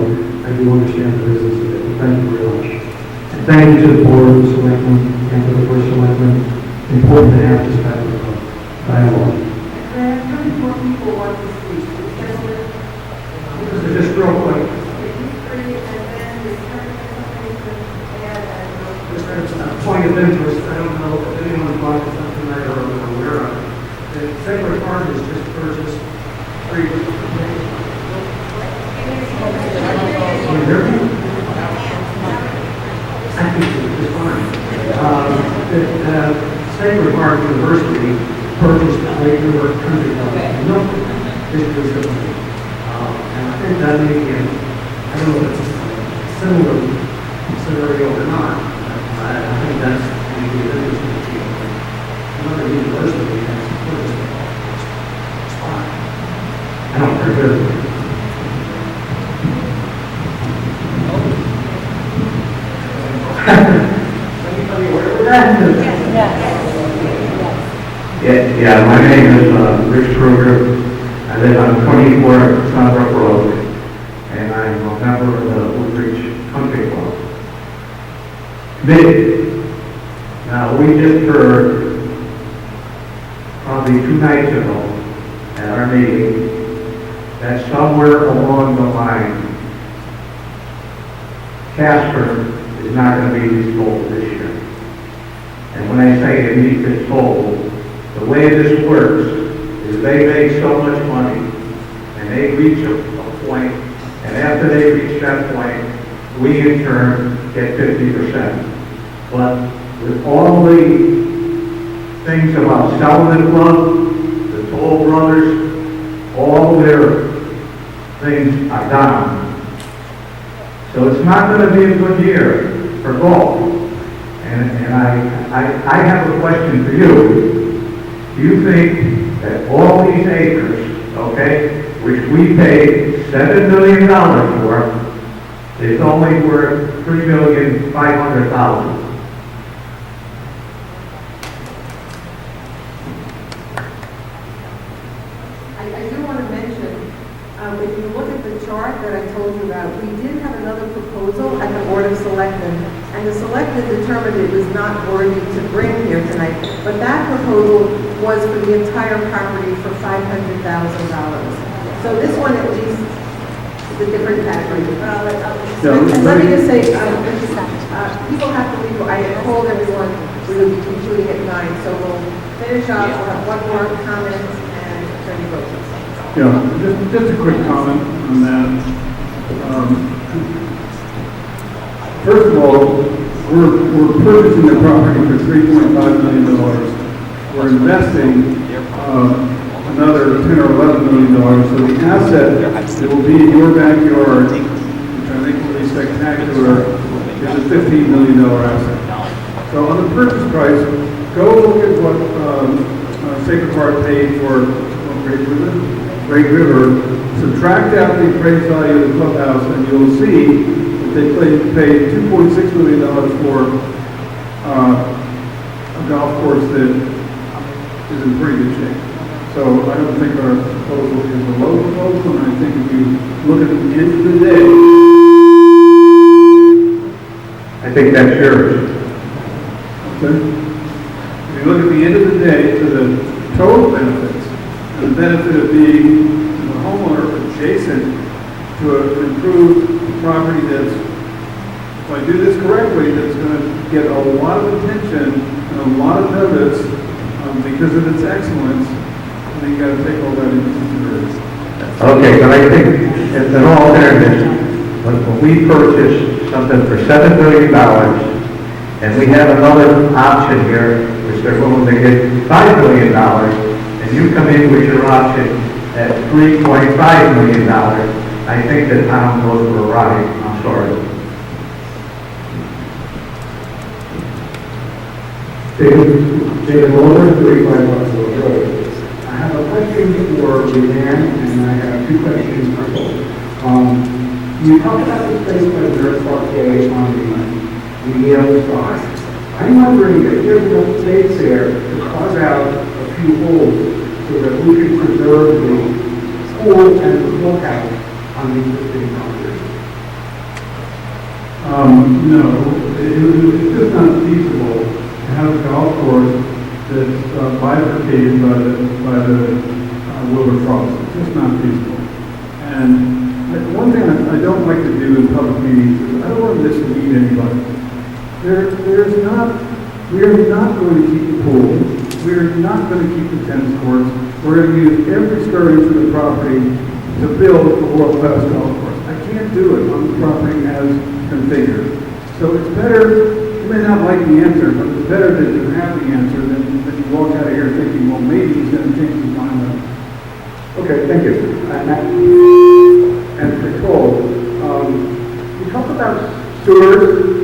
I do understand the business of it. Thank you very much. And thank you to the board of selectmen and to the First Selectman. It's important to have this type of dialogue. More people want to speak. Just real quick. Point of interest, I don't know if anyone bought something tonight or are aware of. The Sacred Heart has just purchased 3 Can you hear me? I think it's fine. Sacred Heart University purchased the Lake River Country Club. No, and I think that may be, I don't know if it's a similar scenario or not. I think that's maybe an interesting deal. Another university has purchased a spot. I don't care if Anybody aware of that? Yeah, my name is Rich Grogan. I live on 24 Sunbrook Road, and I'm a member of the Woodbridge Country Club. Now, we just heard, probably 2 nights ago, at our meeting, that somewhere along the line, Casper is not going to meet its goal this year. And when I say it meets its goal, the way this works is they make so much money, and they reach a point, and after they reach that point, we in turn get 50%. But with all the things about selling the club, the Toll Brothers, all their things are down. So it's not going to be a good year for golf. And I have a question for you. Do you think that all these acres, okay, which we paid $7 million for, is only worth $3,500,000? I do want to mention, if you look at the chart that I told you about, we did have another proposal at the Board of Selectmen, and the Selectmen determined it was not worthy to bring here tonight, but that proposal was for the entire property for $500,000. So this one at least is a different category. And let me just say, people have to leave, I told everyone we will be concluding at 9, so we'll finish up, we'll have one more comment, and Attorney Grogan. Yeah, just a quick comment on that. First of all, we're purchasing the property for $3.5 million. We're investing another $10 or $11 million. So the asset that will be in your backyard, which I think will be spectacular, is a $15 million asset. So on the purchase price, go look at what Sacred Heart paid for Great River, subtract out the appraised value of the clubhouse, and you'll see that they paid $2.6 million for a golf course that is in pretty good shape. So I don't think our proposal is a low proposal, and I think if you look at the end of the day, I think that's yours. okay? If you look at the end of the day, to the total benefits, the benefit of being a homeowner adjacent to an improved property that's, if I do this correctly, that's going to get a lot of attention and a lot of notice because of its excellence, and then you got to take all that into consideration. Okay, but I think, in all fairness, when we purchased something for $7 million, and we have another option here, which they're willing to get $5 million, and you come in with your option at $3.5 million, I think the town goes for a ride. I'm sorry. David Mulder, 35 Buffalo Road. I have a question for Leanne, and I have two questions for both. You talked about the place by the Nurse Parquet on the Yale side. I'm wondering if there's enough space there to carve out a few holes so that we can preserve the pool and the clubhouse on the existing property. No, it's just not feasible to have a golf course that's bifurcated by the Wilbur Frost. It's just not feasible. And one thing I don't like to do in public meetings is I don't want to mislead anybody. We are not going to keep the pool. We are not going to keep the tennis courts. We're going to use every square inch of the property to build a world-class golf course. I can't do it on the property as configured. So it's better, you may not like the answer, but it's better that you have the answer than you walk out of here thinking, well, maybe he's going to change his mind. Okay, thank you. And control. You talk about sewers.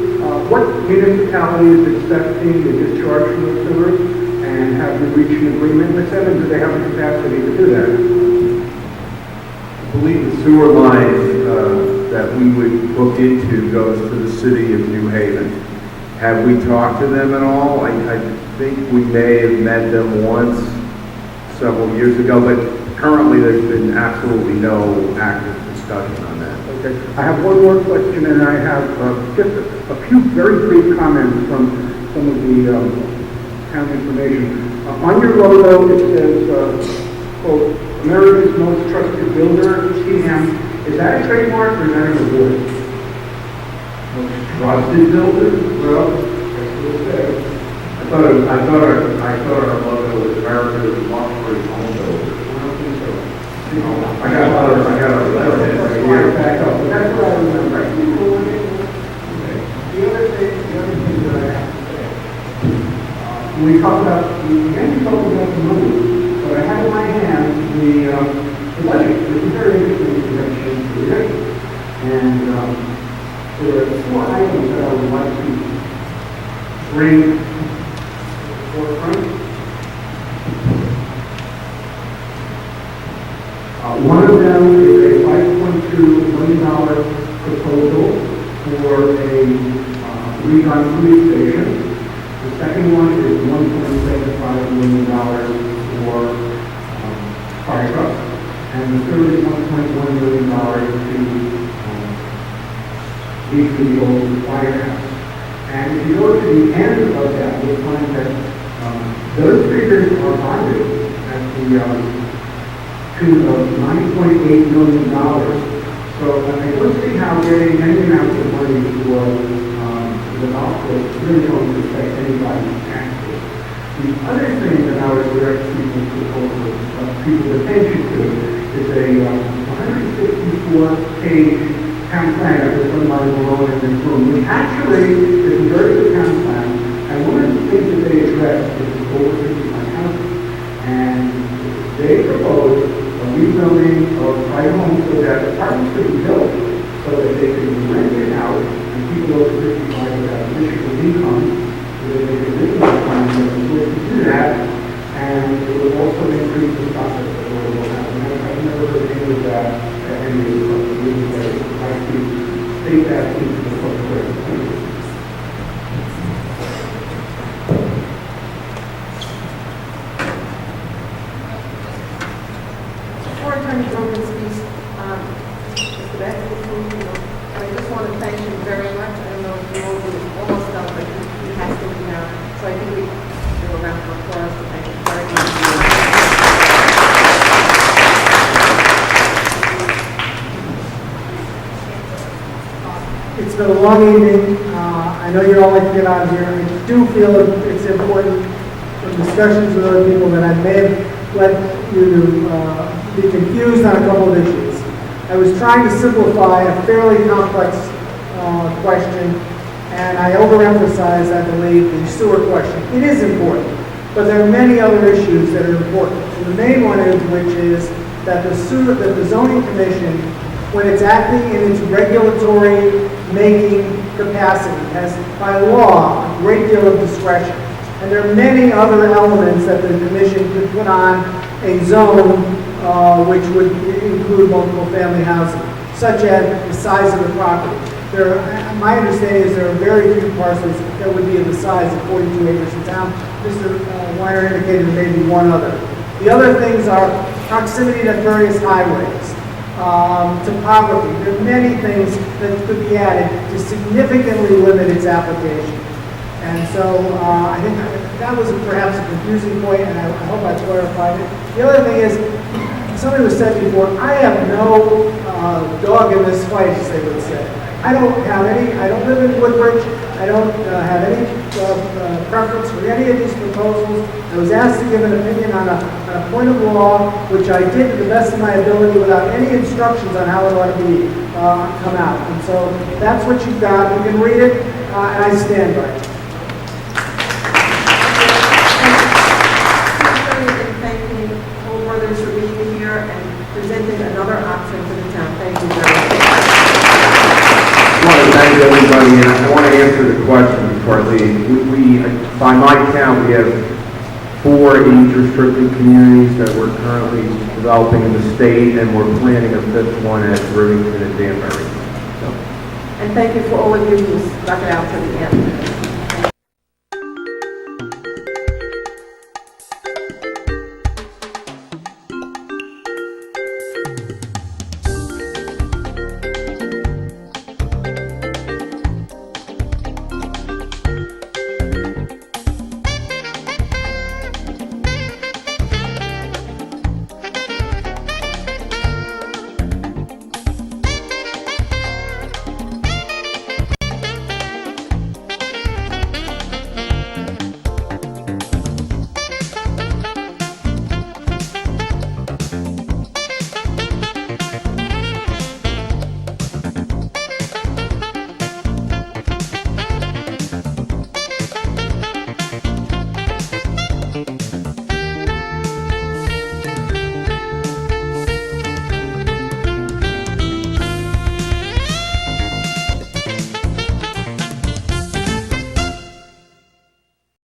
What municipality is expecting to discharge from the sewers? And have you reached an agreement with them? And do they have the capacity to do that? I believe the sewer lines that we would look into goes to the city of New Haven. Have we talked to them at all? I think we may have met them once several years ago, but currently there's been absolutely no active discussion on that. Okay. I have one more question, and I have just a few very brief comments from some of the town information. On your logo, it says, quote, America's Most Trusted Builder, TM. Is that a trademark or is that an award? Trusted builder? Well, that's what it says. I thought our logo was America's luxury home builder. I don't think so. I got a letter right here. Back up. That's what I remember. The other thing that I have to say, when we talk about, again, we talk about the money, but I have in my hand the budget, which is very interesting information to read. And there are 4 items that I would like to bring to the forefront. One of them is a $5.2 million proposal for a redone police station. The second one is $1.75 million for fire trucks. And the third is $1.1 million to the old firehouse. And if you go to the end of that, you'll find that those figures are bonded at the tune of $9.8 million. So I don't see how getting any amount of money for the golf course is really going to affect anybody's taxes. The other thing that I would direct people's attention to is a 164-page town plan that was done by Grogan in this room, which actually is a very good town plan. And one of the things that they address is the over 55 housing. And they propose a rezoning of private homes so that apartments could be built so that they could be rented out and people over 55 would have additional income so that they could live in the apartment and to do that. And it would also increase the stock of affordable housing. I've never heard any of that at any of the meetings that I would like to state that into the public record. Before Attorney Grogan speaks, Mr. Beck, I just want to thank you very much. I don't know if you all almost done, but he has to be now. So I think we do a round of applause to thank you very much. It's been a long evening. I know you all like to get out of here. I do feel it's important from discussions with other people that I may have led you to be confused on a couple of issues. I was trying to simplify a fairly complex question, and I overemphasized, I believe, the sewer question. It is important, but there are many other issues that are important. And the main one is, which is that the zoning commission, when it's acting in its regulatory making capacity, has by law a great deal of discretion. And there are many other elements that the commission could put on a zone which would include multiple family housing, such as the size of the property. My understanding is there are very few parcels that would be of the size of 42 acres in town. Mr. Weiner indicated maybe one other. The other things are proximity to various highways, topography. There are many things that could be added to significantly limit its application. And so I think that was perhaps a confusing point, and I hope I clarified it. The other thing is, somebody was said before, I have no dog in this fight, as they would say. I don't live in Woodbridge. I don't have any preference for any of these proposals. I was asked to give an opinion on a point of law, which I did to the best of my ability without any instructions on how it ought to be come out. And so that's what you've got. You can read it, and I stand by it. Thanking Toll Brothers for being here and presenting another option for the town. Thank you very much. I want to thank everybody, and I want to answer the question before I leave. We, by my count, we have 4 age-restricted communities that we're currently developing in the state, and we're planning a 5th one at Rivington and Danbury. And thank you for all of you who stuck it out to the end.